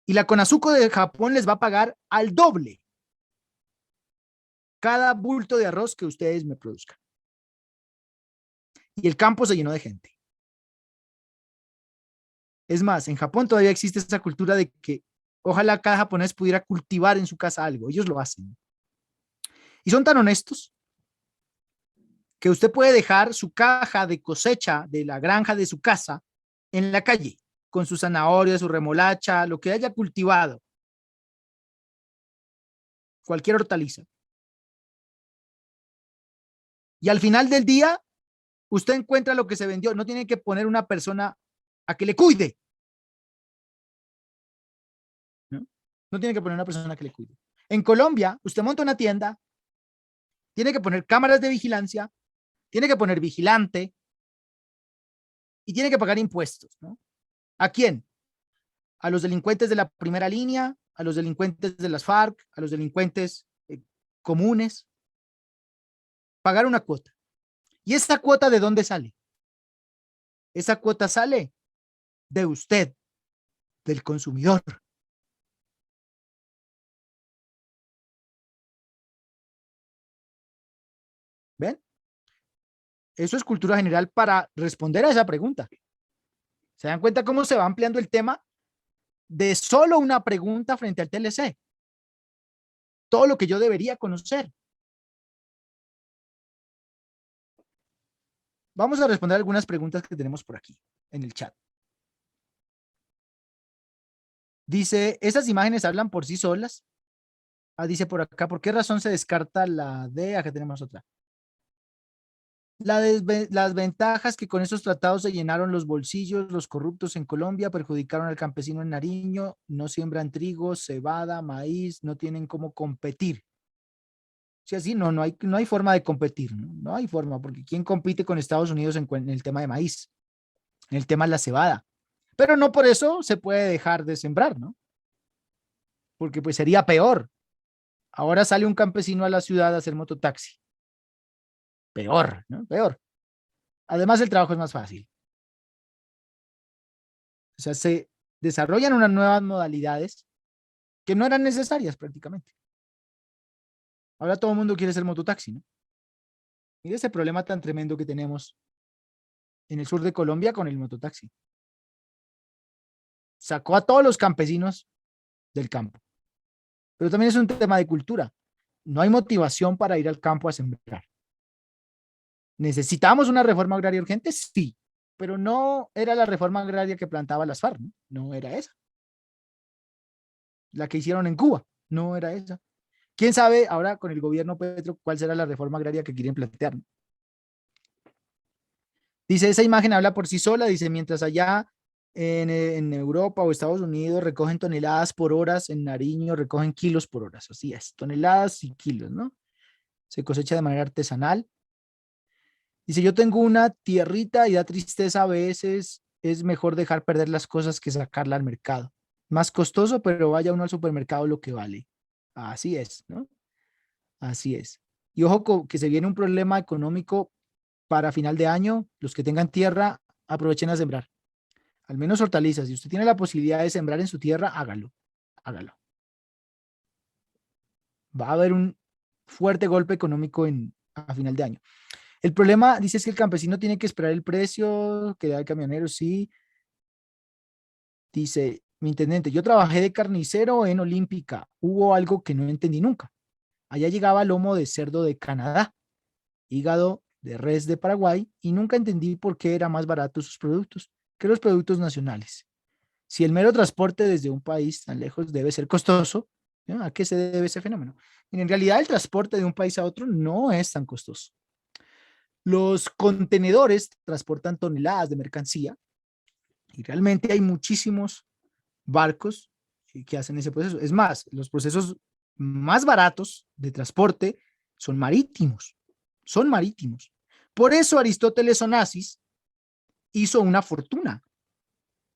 Speaker 1: Y la Konazuko de Japón les va a pagar al doble cada bulto de arroz que ustedes me produzcan. Y el campo se llenó de gente. Es más, en Japón todavía existe esa cultura de que ojalá cada japonés pudiera cultivar en su casa algo. Ellos lo hacen. Y son tan honestos que usted puede dejar su caja de cosecha de la granja de su casa en la calle, con su zanahoria, su remolacha, lo que haya cultivado, cualquier hortaliza. Y al final del día, usted encuentra lo que se vendió. No tiene que poner una persona a que le cuide. No tiene que poner una persona que le cuide. En Colombia, usted monta una tienda, tiene que poner cámaras de vigilancia, tiene que poner vigilante y tiene que pagar impuestos, ¿no? ¿A quién? A los delincuentes de la primera línea, a los delincuentes de las FARC, a los delincuentes comunes. Pagar una cuota. ¿Y esa cuota de dónde sale? Esa cuota sale de usted, del consumidor. ¿Ven? Eso es cultura general para responder a esa pregunta. ¿Se dan cuenta cómo se va ampliando el tema de solo una pregunta frente al TLC? Todo lo que yo debería conocer. Vamos a responder algunas preguntas que tenemos por aquí en el chat. Dice, ¿esas imágenes hablan por sí solas? Dice por acá, ¿por qué razón se descarta la D? Acá tenemos otra. Las ventajas que con esos tratados se llenaron los bolsillos, los corruptos en Colombia, perjudicaron al campesino en Nariño, no siembran trigo, cebada, maíz, no tienen cómo competir. Si así, no hay forma de competir, ¿no? No hay forma, porque ¿quién compite con Estados Unidos en el tema de maíz? En el tema de la cebada. Pero no por eso se puede dejar de sembrar, ¿no? Porque pues sería peor. Ahora sale un campesino a la ciudad a hacer mototaxi. Peor, ¿no? Peor. Además, el trabajo es más fácil. O sea, se desarrollan unas nuevas modalidades que no eran necesarias prácticamente. Ahora todo el mundo quiere ser mototaxi, ¿no? Mire ese problema tan tremendo que tenemos en el sur de Colombia con el mototaxi. Sacó a todos los campesinos del campo. Pero también es un tema de cultura. No hay motivación para ir al campo a sembrar. ¿Necesitamos una reforma agraria urgente? Sí, pero no era la reforma agraria que plantaba las FARC, ¿no? No era esa. La que hicieron en Cuba, no era esa. ¿Quién sabe ahora con el gobierno Petro cuál será la reforma agraria que quieren plantear? Dice, esa imagen habla por sí sola, dice, mientras allá en Europa o Estados Unidos recogen toneladas por horas, en Nariño recogen kilos por horas, así es, toneladas y kilos, ¿no? Se cosecha de manera artesanal. Dice, yo tengo una tierrita y da tristeza a veces, es mejor dejar perder las cosas que sacarla al mercado. Más costoso, pero vaya uno al supermercado lo que vale. Así es, ¿no? Así es. Y ojo que se viene un problema económico para final de año. Los que tengan tierra, aprovechen a sembrar. Al menos hortalizas. Si usted tiene la posibilidad de sembrar en su tierra, hágalo. Hágalo. Va a haber un fuerte golpe económico a final de año. El problema, dice, es que el campesino tiene que esperar el precio que da el camionero, sí. Dice, mi intendente, yo trabajé de carnicero en Olímpica. Hubo algo que no entendí nunca. Allá llegaba lomo de cerdo de Canadá, hígado de res de Paraguay, y nunca entendí por qué era más barato sus productos que los productos nacionales. Si el mero transporte desde un país tan lejos debe ser costoso, ¿No? ¿A qué se debe ese fenómeno? En realidad el transporte de un país a otro no es tan costoso. Los contenedores transportan toneladas de mercancía y realmente hay muchísimos barcos que hacen ese proceso. Es más, los procesos más baratos de transporte son marítimos. Son marítimos. Por eso Aristóteles Onassis hizo una fortuna,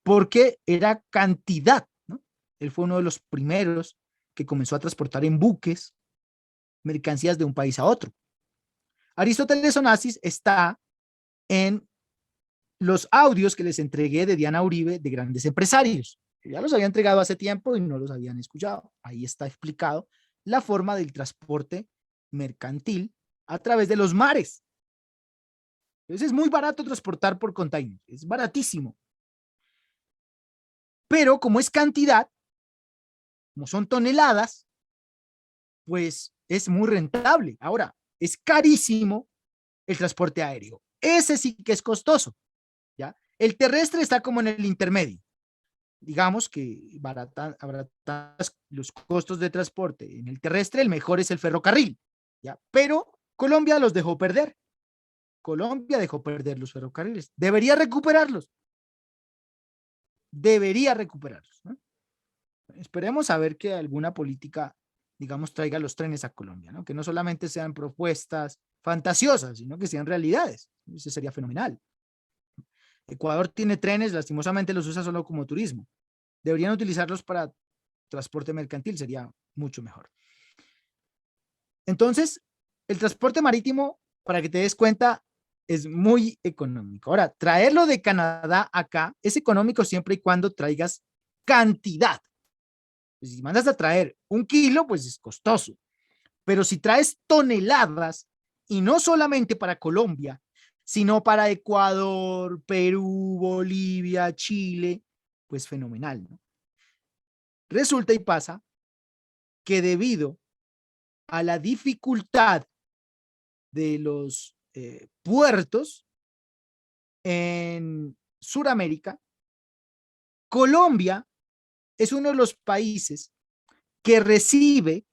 Speaker 1: porque era cantidad, ¿no? Él fue uno de los primeros que comenzó a transportar en buques mercancías de un país a otro. Aristóteles Onassis está en los audios que les entregué de Diana Uribe de grandes empresarios. Ya los había entregado hace tiempo y no los habían escuchado. Ahí está explicado la forma del transporte mercantil a través de los mares. Entonces es muy barato transportar por container, es baratísimo. Pero como es cantidad, como son toneladas, pues es muy rentable. Ahora, es carísimo el transporte aéreo. Ese sí que es costoso, ¿ya? El terrestre está como en el intermedio. Digamos que abaratan los costos de transporte. En el terrestre el mejor es el ferrocarril, ¿ya? Pero Colombia los dejó perder. Colombia dejó perder los ferrocarriles. Debería recuperarlos. Debería recuperarlos, ¿no? Esperemos a ver que alguna política, digamos, traiga los trenes a Colombia, ¿no? Que no solamente sean propuestas fantasiosas, sino que sean realidades. Eso sería fenomenal. Ecuador tiene trenes, lastimosamente los usa solo como turismo. Deberían utilizarlos para transporte mercantil, sería mucho mejor. Entonces, el transporte marítimo, para que te des cuenta, es muy económico. Ahora, traerlo de Canadá acá es económico siempre y cuando traigas cantidad. Pues si mandas a traer 1 kilo, pues es costoso. Pero si traes toneladas, y no solamente para Colombia, sino para Ecuador, Perú, Bolivia, Chile, pues fenomenal, ¿no? Resulta y pasa que debido a la dificultad de los puertos en Sudamérica, Colombia es uno de los países que recibe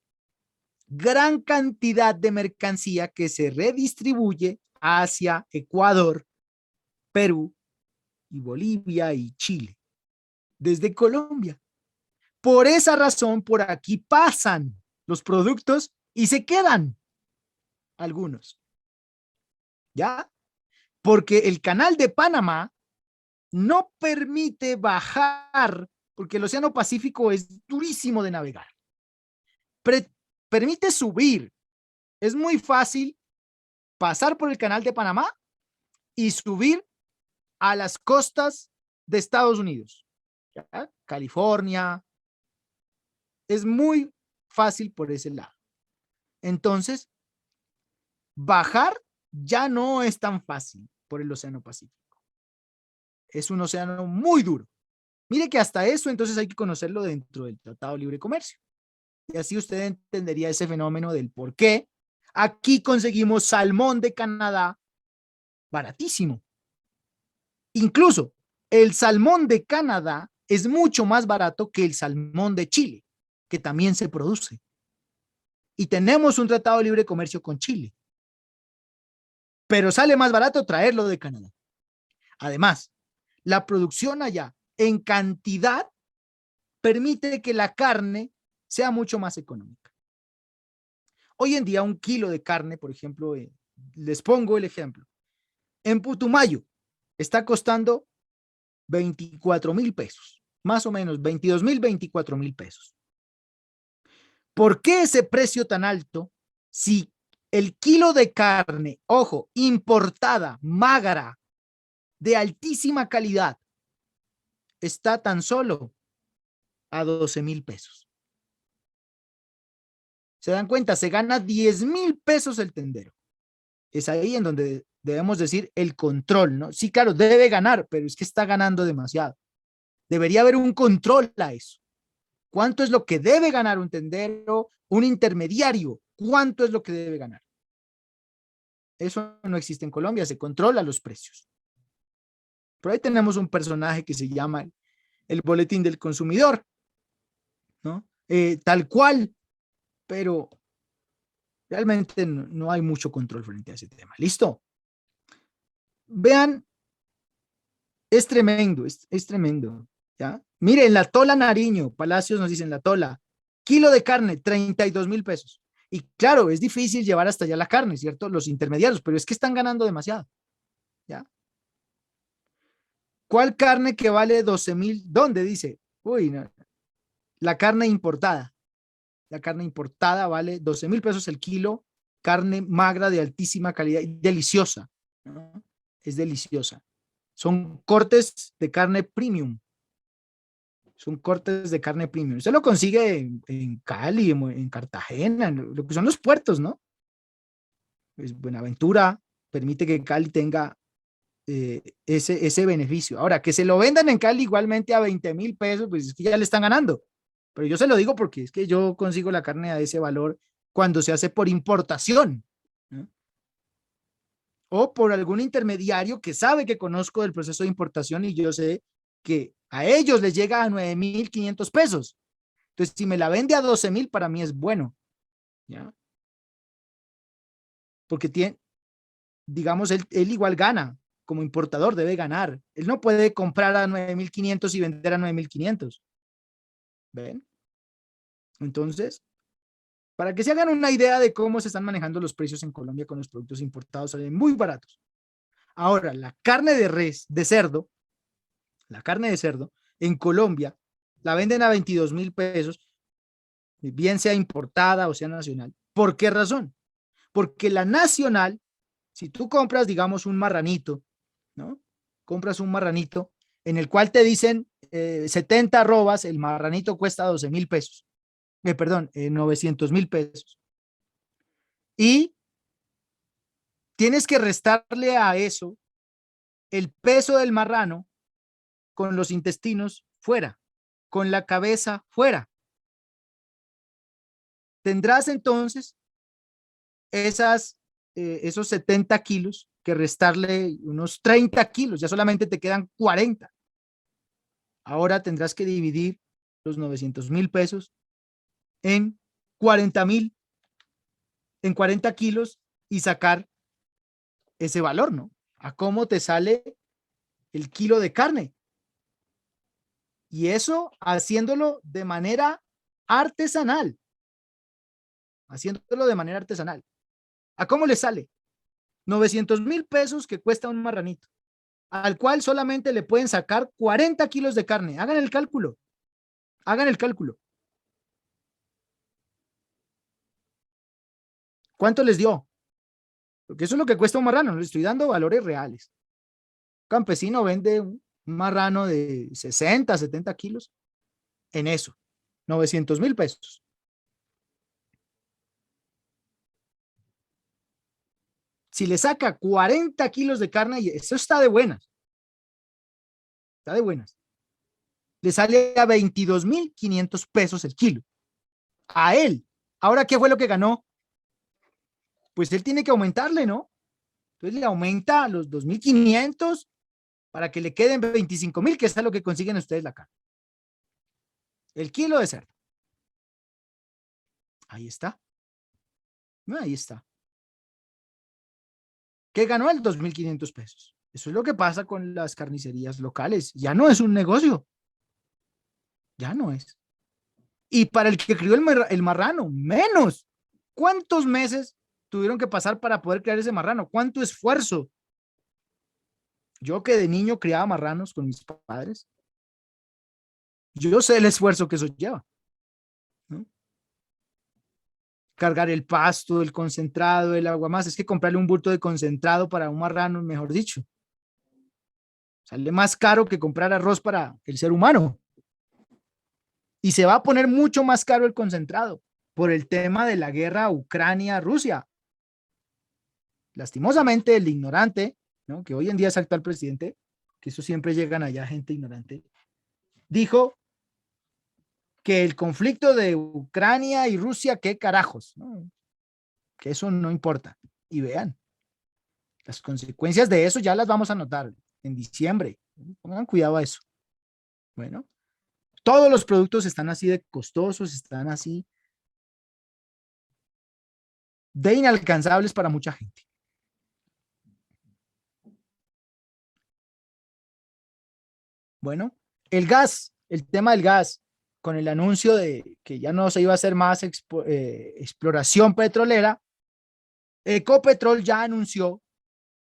Speaker 1: gran cantidad de mercancía que se redistribuye hacia Ecuador, Perú y Bolivia y Chile, desde Colombia. Por esa razón, por aquí pasan los productos y se quedan algunos, ¿ya? Porque el canal de Panamá no permite bajar, porque el Océano Pacífico es durísimo de navegar. Permite subir. Es muy fácil pasar por el canal de Panamá y subir a las costas de Estados Unidos, ¿ya? California. Es muy fácil por ese lado. Entonces, bajar ya no es tan fácil por el Océano Pacífico. Es un océano muy duro. Mire que hasta eso entonces hay que conocerlo dentro del Tratado de Libre Comercio. Y así usted entendería ese fenómeno del por qué aquí conseguimos salmón de Canadá baratísimo. Incluso el salmón de Canadá es mucho más barato que el salmón de Chile, que también se produce. Y tenemos un tratado de libre comercio con Chile. Pero sale más barato traerlo de Canadá. Además, la producción allá en cantidad permite que la carne sea mucho más económica. Hoy en día 1 kilo de carne, por ejemplo, les pongo el ejemplo. En Putumayo está costando 24,000 pesos, más o menos 22,000, 24,000 pesos. ¿Por qué ese precio tan alto si el kilo de carne, ojo, importada, magra, de altísima calidad, está tan solo a 12,000 pesos? ¿Se dan cuenta? Se gana 10,000 pesos el tendero. Es ahí en donde debemos decir el control, ¿no? Sí, claro, debe ganar, pero es que está ganando demasiado. Debería haber un control a eso. ¿Cuánto es lo que debe ganar un tendero, un intermediario? ¿Cuánto es lo que debe ganar? Eso no existe en Colombia, se controla los precios. Por ahí tenemos un personaje que se llama el Boletín del Consumidor, ¿no? tal cual, pero realmente no hay mucho control frente a ese tema. ¿Listo? Vean, es tremendo, es tremendo, ¿ya? Miren, la Tola Nariño, Palacios nos dicen la Tola, kilo de carne, 32.000 pesos. Y claro, es difícil llevar hasta allá la carne, ¿cierto? Los intermediarios, pero es que están ganando demasiado, ¿ya? ¿Cuál carne que vale 12.000? ¿Dónde dice? Uy, no. La carne importada. La carne importada vale 12.000 pesos el kilo, carne magra de altísima calidad y deliciosa, ¿no? Es deliciosa. Son cortes de carne premium. Son cortes de carne premium. Usted lo consigue en Cali, en Cartagena, en lo que son los puertos, ¿no? Pues Buenaventura permite que Cali tenga ese beneficio. Ahora, que se lo vendan en Cali igualmente a 20.000 pesos, pues es que ya le están ganando. Pero yo se lo digo porque es que yo consigo la carne a ese valor cuando se hace por importación, ¿no? O por algún intermediario que sabe que conozco del proceso de importación y yo sé que a ellos les llega a 9.500 pesos. Entonces, si me la vende a 12.000, para mí es bueno, ¿ya? Porque tiene, digamos, él igual gana, como importador debe ganar. Él no puede comprar a 9.500 y vender a 9.500. ¿Ven? Entonces, para que se hagan una idea de cómo se están manejando los precios en Colombia con los productos importados, salen muy baratos. Ahora, la carne de res, de cerdo, la carne de cerdo, en Colombia, la venden a 22.000 pesos, bien sea importada o sea nacional. ¿Por qué razón? Porque la nacional, si tú compras, digamos, un marranito, ¿no? Compras un marranito en el cual te dicen 70 arrobas, el marranito cuesta 12.000 pesos. Perdón, 900.000 pesos. Y tienes que restarle a eso el peso del marrano con los intestinos fuera, con la cabeza fuera. Tendrás entonces esos 70 kilos que restarle unos 30 kilos, ya solamente te quedan 40. Ahora tendrás que dividir los 900.000 pesos en 40.000, en 40 kilos y sacar ese valor, ¿no? A cómo te sale el kilo de carne. Y eso haciéndolo de manera artesanal. Haciéndolo de manera artesanal. ¿A cómo le sale? 900.000 pesos que cuesta un marranito, al cual solamente le pueden sacar 40 kilos de carne. Hagan el cálculo. Hagan el cálculo. ¿Cuánto les dio? Porque eso es lo que cuesta un marrano. Les estoy dando valores reales. Un campesino vende un marrano de 60, 70 kilos en eso. 900.000 pesos. Si le saca 40 kilos de carne, y eso está de buenas. Está de buenas. Le sale a 22.500 pesos el kilo. A él. Ahora, ¿qué fue lo que ganó? Pues él tiene que aumentarle, ¿no? Entonces le aumenta a los 2.500 para que le queden 25.000, que es lo que consiguen ustedes la carne. El kilo de cerdo. Ahí está. Ahí está. ¿Qué ganó el 2.500 pesos? Eso es lo que pasa con las carnicerías locales. Ya no es un negocio. Ya no es. Y para el que crió el marrano, menos. ¿Cuántos meses tuvieron que pasar para poder criar ese marrano? ¿Cuánto esfuerzo? Yo que de niño criaba marranos con mis padres, yo sé el esfuerzo que eso lleva, ¿no? Cargar el pasto, el concentrado, el agua más. Es que comprarle un bulto de concentrado para un marrano, mejor dicho, sale más caro que comprar arroz para el ser humano. Y se va a poner mucho más caro el concentrado por el tema de la guerra Ucrania-Rusia. Lastimosamente, el ignorante, ¿no?, que hoy en día es actual presidente, que eso siempre llegan allá gente ignorante, dijo que el conflicto de Ucrania y Rusia, qué carajos, ¿no?, que eso no importa. Y vean, las consecuencias de eso ya las vamos a notar en diciembre. Pongan cuidado a eso. Bueno, Todos los productos están así de costosos, están así de inalcanzables para mucha gente. Bueno, el gas, el tema del gas, con el anuncio de que ya no se iba a hacer más exploración petrolera, Ecopetrol ya anunció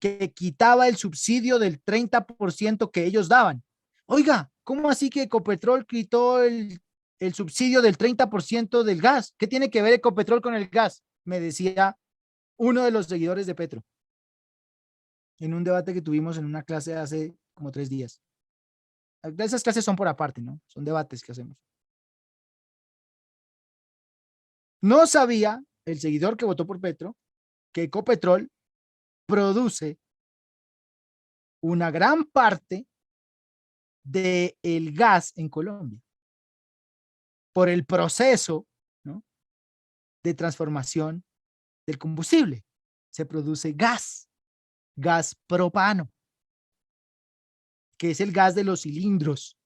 Speaker 1: que quitaba el subsidio del 30% que ellos daban. Oiga, ¿cómo así que Ecopetrol quitó el subsidio del 30% del gas? ¿Qué tiene que ver Ecopetrol con el gas? Me decía uno de los seguidores de Petro en un debate que tuvimos en una clase hace como 3 días. Esas clases son por aparte, ¿no? Son debates que hacemos. No sabía el seguidor que votó por Petro que Ecopetrol produce una gran parte del gas en Colombia por el proceso, ¿no?, de transformación del combustible. Se produce gas propano, que es el gas de los cilindros,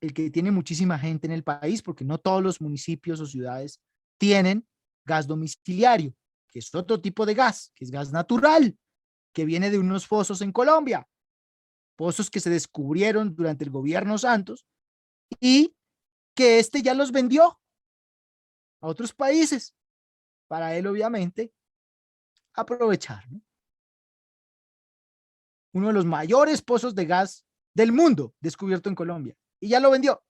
Speaker 1: el que tiene muchísima gente en el país, porque no todos los municipios o ciudades tienen gas domiciliario, que es otro tipo de gas, que es gas natural, que viene de unos pozos en Colombia, pozos que se descubrieron durante el gobierno Santos y que ya los vendió a otros países para él, obviamente, aprovechar, ¿no? Uno de los mayores pozos de gas del mundo descubierto en Colombia y ya lo vendió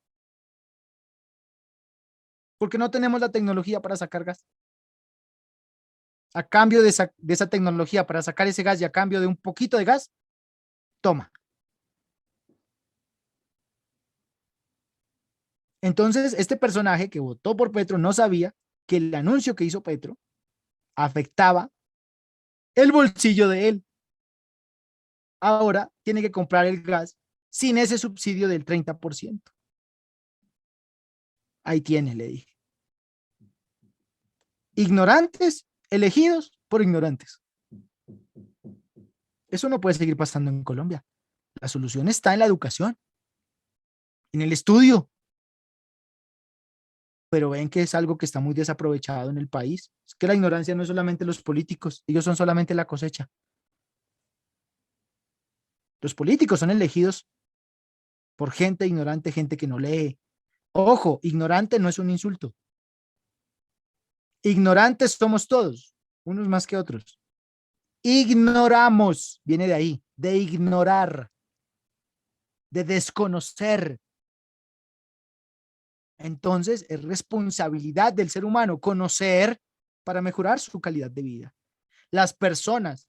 Speaker 1: porque no tenemos la tecnología para sacar gas. A cambio de esa tecnología para sacar ese gas y a cambio de un poquito de gas, toma. Entonces, este personaje que votó por Petro no sabía que el anuncio que hizo Petro afectaba el bolsillo de él. Ahora tiene que comprar el gas sin ese subsidio del 30%. Ahí tiene, le dije. Ignorantes elegidos por ignorantes. Eso no puede seguir pasando en Colombia. La solución está en la educación, en el estudio. Pero ven que es algo que está muy desaprovechado en el país. Es que la ignorancia no es solamente los políticos, ellos son solamente la cosecha. Los políticos son elegidos por gente ignorante, gente que no lee. Ojo, ignorante no es un insulto. Ignorantes somos todos, unos más que otros. Ignoramos, viene de ahí, de ignorar, de desconocer. Entonces, es responsabilidad del ser humano conocer para mejorar su calidad de vida. Las personas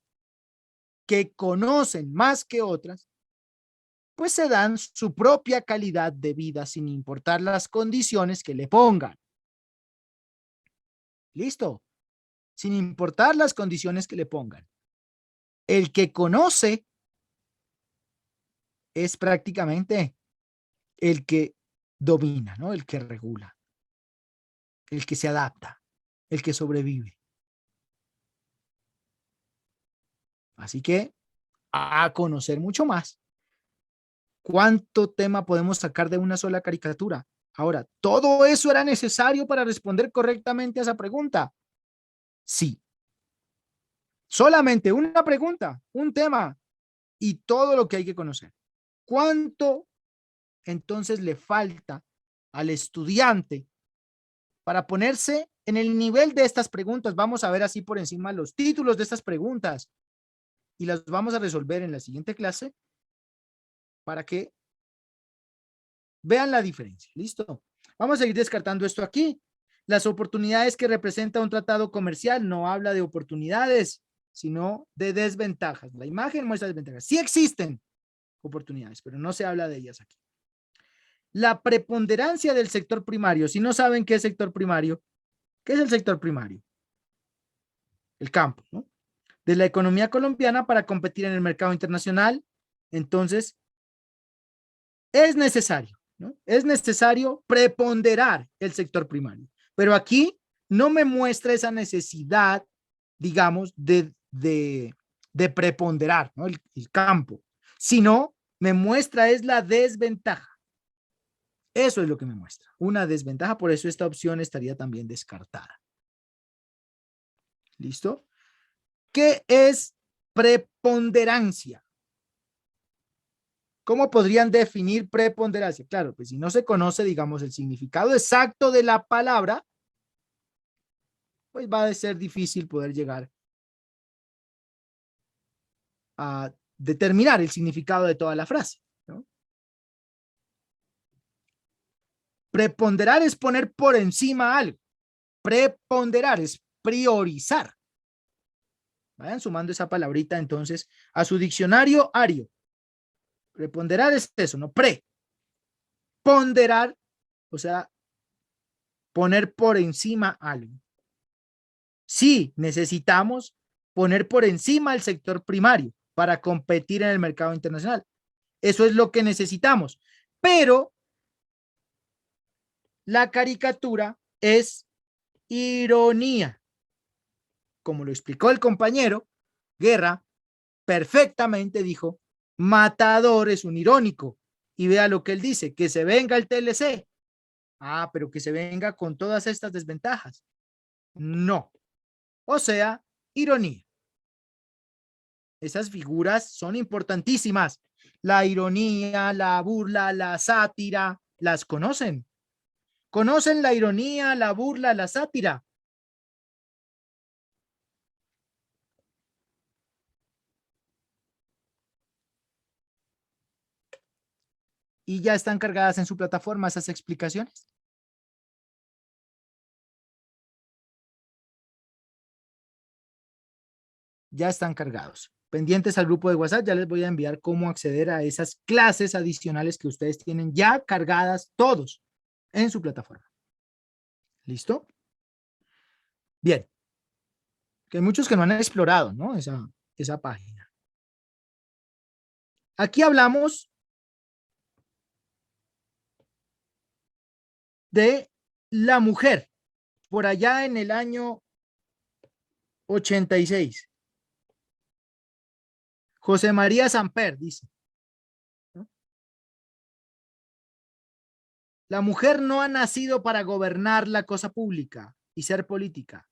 Speaker 1: que conocen más que otras, pues se dan su propia calidad de vida sin importar las condiciones que le pongan. ¿Listo? Sin importar las condiciones que le pongan. El que conoce es prácticamente el que domina, ¿no? El que regula, el que se adapta, el que sobrevive. Así que a conocer mucho más. ¿Cuánto tema podemos sacar de una sola caricatura? Ahora, ¿todo eso era necesario para responder correctamente a esa pregunta? Sí. Solamente una pregunta, un tema y todo lo que hay que conocer. ¿Cuánto entonces le falta al estudiante para ponerse en el nivel de estas preguntas? Vamos a ver así por encima los títulos de estas preguntas y las vamos a resolver en la siguiente clase para que vean la diferencia. ¿Listo? Vamos a ir descartando esto aquí. Las oportunidades que representa un tratado comercial no habla de oportunidades, sino de desventajas. La imagen muestra desventajas. Sí existen oportunidades, pero no se habla de ellas aquí. La preponderancia del sector primario. Si no saben qué es sector primario, ¿qué es el sector primario? El campo, ¿no? De la economía colombiana para competir en el mercado internacional. Entonces, es necesario, ¿no? Es necesario preponderar el sector primario. Pero aquí no me muestra esa necesidad, digamos, de preponderar, ¿no? El campo, sino me muestra es la desventaja. Eso es lo que me muestra. Una desventaja, por eso esta opción estaría también descartada. ¿Listo? ¿Qué es preponderancia? ¿Cómo podrían definir preponderancia? Claro, pues si no se conoce, digamos, el significado exacto de la palabra, pues va a ser difícil poder llegar a determinar el significado de toda la frase, ¿no? Preponderar es poner por encima algo. Preponderar es priorizar. Vayan sumando esa palabrita entonces a su diccionario ario. Preponderar es eso, ¿no? Ponderar, o sea, poner por encima algo. Sí, necesitamos poner por encima el sector primario para competir en el mercado internacional. Eso es lo que necesitamos. Pero la caricatura es ironía. Como lo explicó el compañero Guerra, perfectamente dijo, Matador es un irónico. Y vea lo que él dice, que se venga el TLC. Ah, pero que se venga con todas estas desventajas. No. O sea, ironía. Esas figuras son importantísimas. La ironía, la burla, la sátira, ¿las conocen? ¿Conocen la ironía, la burla, la sátira? ¿Y ya están cargadas en su plataforma esas explicaciones? Ya están cargados. Pendientes al grupo de WhatsApp, ya les voy a enviar cómo acceder a esas clases adicionales que ustedes tienen ya cargadas todos en su plataforma. ¿Listo? Bien. Que hay muchos que no han explorado, ¿no? Esa página. Aquí hablamos de la mujer por allá en el año 86. José María Samper dice, ¿no? La mujer no ha nacido para gobernar la cosa pública y ser política.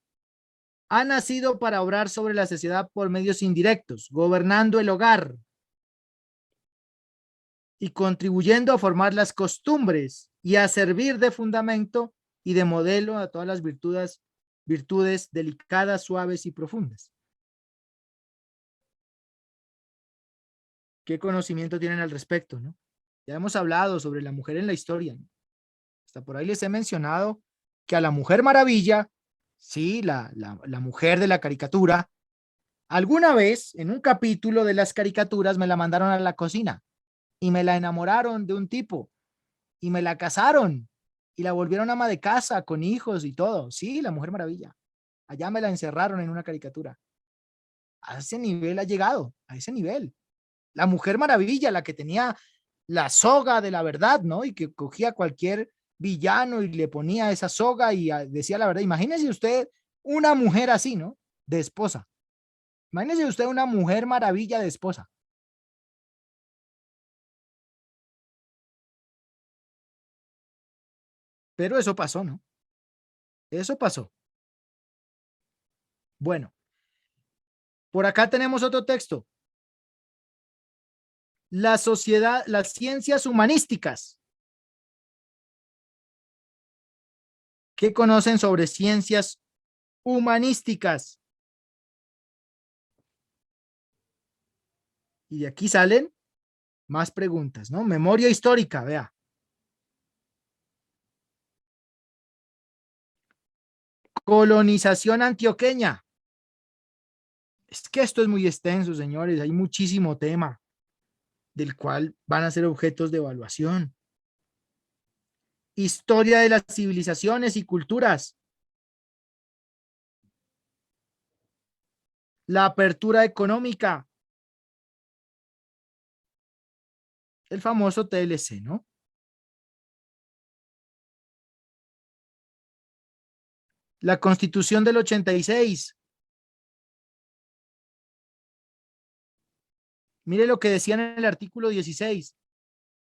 Speaker 1: Ha nacido para obrar sobre la sociedad por medios indirectos, gobernando el hogar y contribuyendo a formar las costumbres y a servir de fundamento y de modelo a todas las virtudes delicadas, suaves y profundas. ¿Qué conocimiento tienen al respecto, no? Ya hemos hablado sobre la mujer en la historia, ¿no? Hasta por ahí les he mencionado que a la Mujer Maravilla, sí, la mujer de la caricatura, alguna vez en un capítulo de las caricaturas me la mandaron a la cocina y me la enamoraron de un tipo y me la casaron y la volvieron ama de casa con hijos y todo. Sí, la Mujer Maravilla. Allá me la encerraron en una caricatura. A ese nivel ha llegado, a ese nivel. La Mujer Maravilla, la que tenía la soga de la verdad, ¿no? Y que cogía cualquier villano y le ponía esa soga y decía la verdad. Imagínese usted una mujer así, ¿no? De esposa. Imagínese usted una Mujer Maravilla de esposa. Pero eso pasó, ¿no? Eso pasó. Bueno, por acá tenemos otro texto. La sociedad, las ciencias humanísticas. ¿Qué conocen sobre ciencias humanísticas? Y de aquí salen más preguntas, ¿no? Memoria histórica, vea. Colonización antioqueña. Es que esto es muy extenso, señores. Hay muchísimo tema del cual van a ser objetos de evaluación. Historia de las civilizaciones y culturas. La apertura económica. El famoso TLC, ¿no? La Constitución del 86. Mire lo que decía en el artículo 16.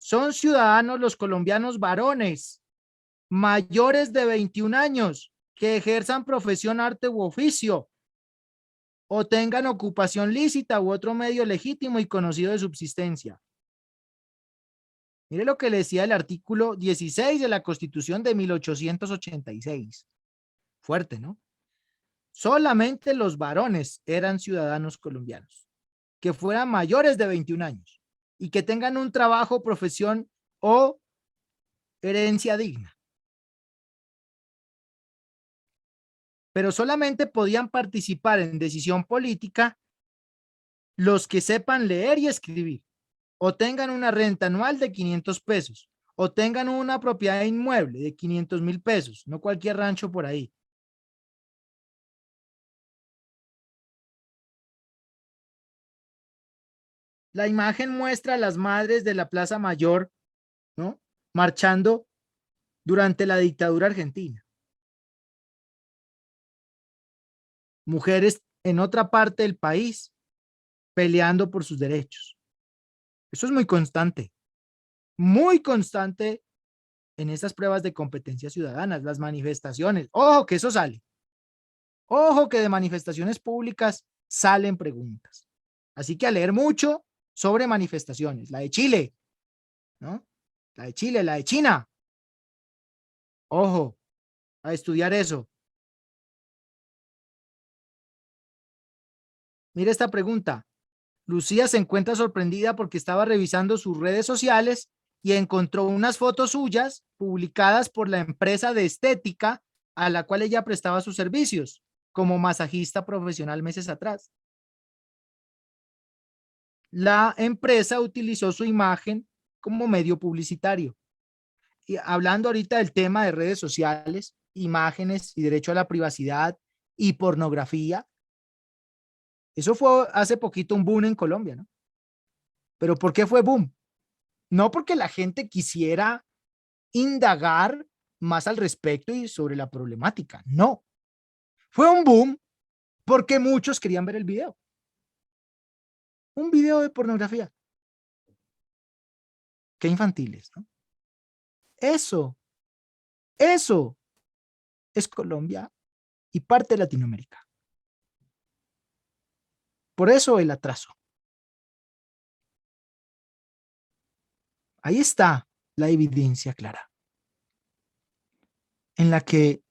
Speaker 1: son ciudadanos los colombianos varones mayores de 21 años que ejerzan profesión, arte u oficio o tengan ocupación lícita u otro medio legítimo y conocido de subsistencia. Mire lo que le decía el artículo 16 de la Constitución de 1886. Fuerte, ¿no? Solamente los varones eran ciudadanos colombianos, que fueran mayores de 21 años y que tengan un trabajo, profesión o herencia digna. Pero solamente podían participar en decisión política los que sepan leer y escribir, o tengan una renta anual de 500 pesos, o tengan una propiedad inmueble de 500.000 pesos, no cualquier rancho por ahí. La imagen muestra a las madres de la Plaza Mayor, ¿no? Marchando durante la dictadura argentina. Mujeres en otra parte del país peleando por sus derechos. Eso es muy constante en esas pruebas de competencias ciudadanas, las manifestaciones. Ojo que eso sale. Ojo que de manifestaciones públicas salen preguntas. Así que a leer mucho sobre manifestaciones. La de Chile, ¿no? La de Chile, la de China. Ojo, a estudiar eso. Mira esta pregunta. Lucía se encuentra sorprendida porque estaba revisando sus redes sociales y encontró unas fotos suyas publicadas por la empresa de estética a la cual ella prestaba sus servicios como masajista profesional meses atrás. La empresa utilizó su imagen como medio publicitario. Y hablando ahorita del tema de redes sociales, imágenes y derecho a la privacidad y pornografía, eso fue hace poquito un boom en Colombia, ¿no? ¿Pero por qué fue boom? No porque la gente quisiera indagar más al respecto y sobre la problemática, no. Fue un boom porque muchos querían ver el video. Un video de pornografía. Qué infantiles, ¿no? Eso es Colombia y parte de Latinoamérica. Por eso el atraso. Ahí está la evidencia clara, en la que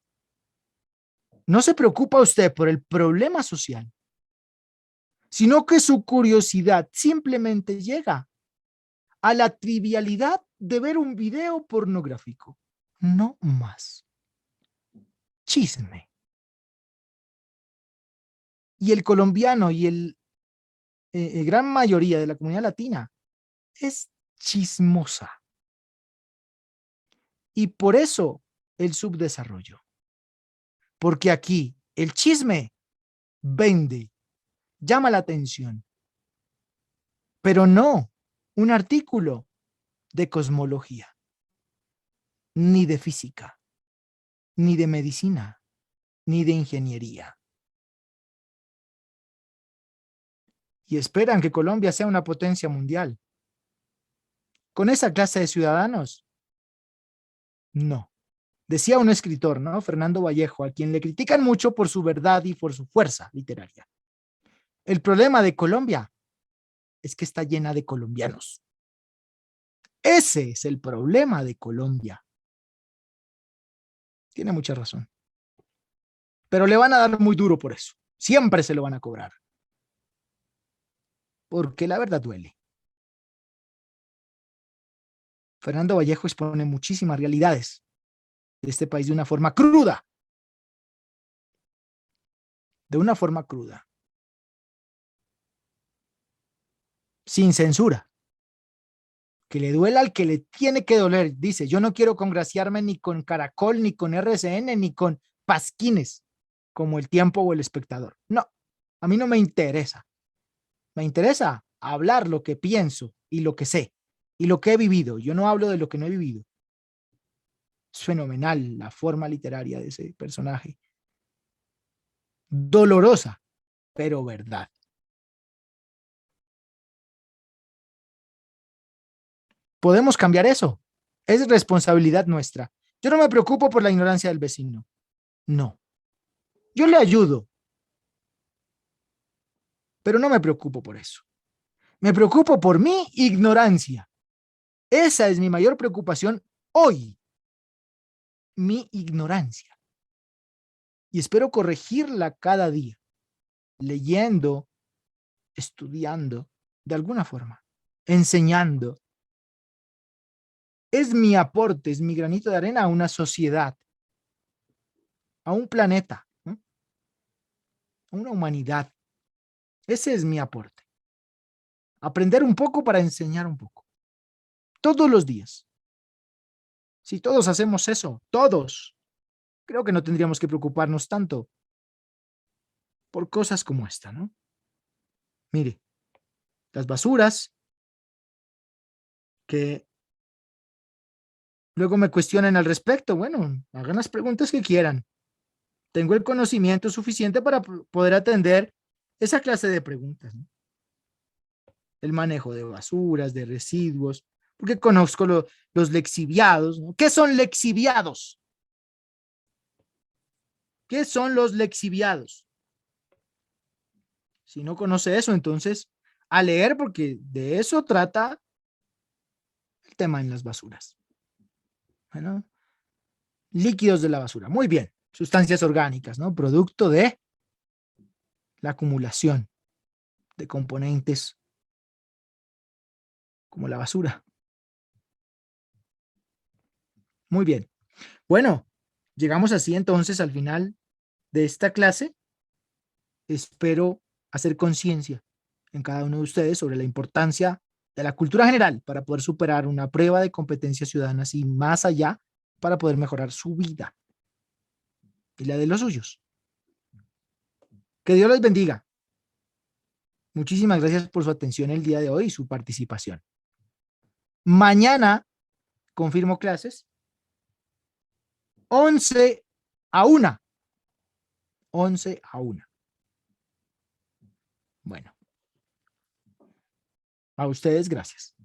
Speaker 1: no se preocupa usted por el problema social, sino que su curiosidad simplemente llega a la trivialidad de ver un video pornográfico. No más. Chisme. Y el colombiano y el gran mayoría de la comunidad latina es chismosa. Y por eso el subdesarrollo. Porque aquí el chisme vende, llama la atención. Pero no un artículo de cosmología, ni de física, ni de medicina, ni de ingeniería. Y esperan que Colombia sea una potencia mundial. ¿Con esa clase de ciudadanos? No. Decía un escritor, ¿no? Fernando Vallejo, a quien le critican mucho por su verdad y por su fuerza literaria. El problema de Colombia es que está llena de colombianos. Ese es el problema de Colombia. Tiene mucha razón. Pero le van a dar muy duro por eso. Siempre se lo van a cobrar. Porque la verdad duele. Fernando Vallejo expone muchísimas realidades de este país de una forma cruda. De una forma cruda. Sin censura. Que le duela al que le tiene que doler. Dice, yo no quiero congraciarme ni con Caracol, ni con RCN, ni con pasquines, como El Tiempo o El Espectador. No, a mí no me interesa. Me interesa hablar lo que pienso y lo que sé y lo que he vivido. Yo no hablo de lo que no he vivido. Es fenomenal la forma literaria de ese personaje. Dolorosa, pero verdad. podemos cambiar eso. Es responsabilidad nuestra. Yo no me preocupo por la ignorancia del vecino. No. Yo le ayudo. Pero no me preocupo por eso. Me preocupo por mi ignorancia. Esa es mi mayor preocupación hoy. Mi ignorancia. Y espero corregirla cada día. Leyendo, estudiando, de alguna forma. Enseñando. Es mi aporte, es mi granito de arena a una sociedad. A un planeta. ¿No? A una humanidad. Ese es mi aporte. Aprender un poco para enseñar un poco. Todos los días. Si todos hacemos eso, todos, creo que no tendríamos que preocuparnos tanto por cosas como esta, ¿no? Mire, las basuras que luego me cuestionan al respecto, bueno, hagan las preguntas que quieran. Tengo el conocimiento suficiente para poder atender esa clase de preguntas, ¿no? El manejo de basuras, de residuos, porque conozco los lexiviados, ¿no? ¿Qué son lexiviados? ¿Qué son los lexiviados? Si no conoce eso, entonces a leer, porque de eso trata el tema en las basuras. Bueno, líquidos de la basura. Muy bien. Sustancias orgánicas, ¿no? Producto de la acumulación de componentes como la basura. Muy bien. Bueno, llegamos así entonces al final de esta clase. Espero hacer conciencia en cada uno de ustedes sobre la importancia de la cultura general para poder superar una prueba de competencias ciudadanas y más allá para poder mejorar su vida y la de los suyos. Que Dios les bendiga. Muchísimas gracias por su atención el día de hoy y su participación. Mañana confirmo clases 11:00 a 1:00. 11:00 a 1:00. Bueno. A ustedes, gracias.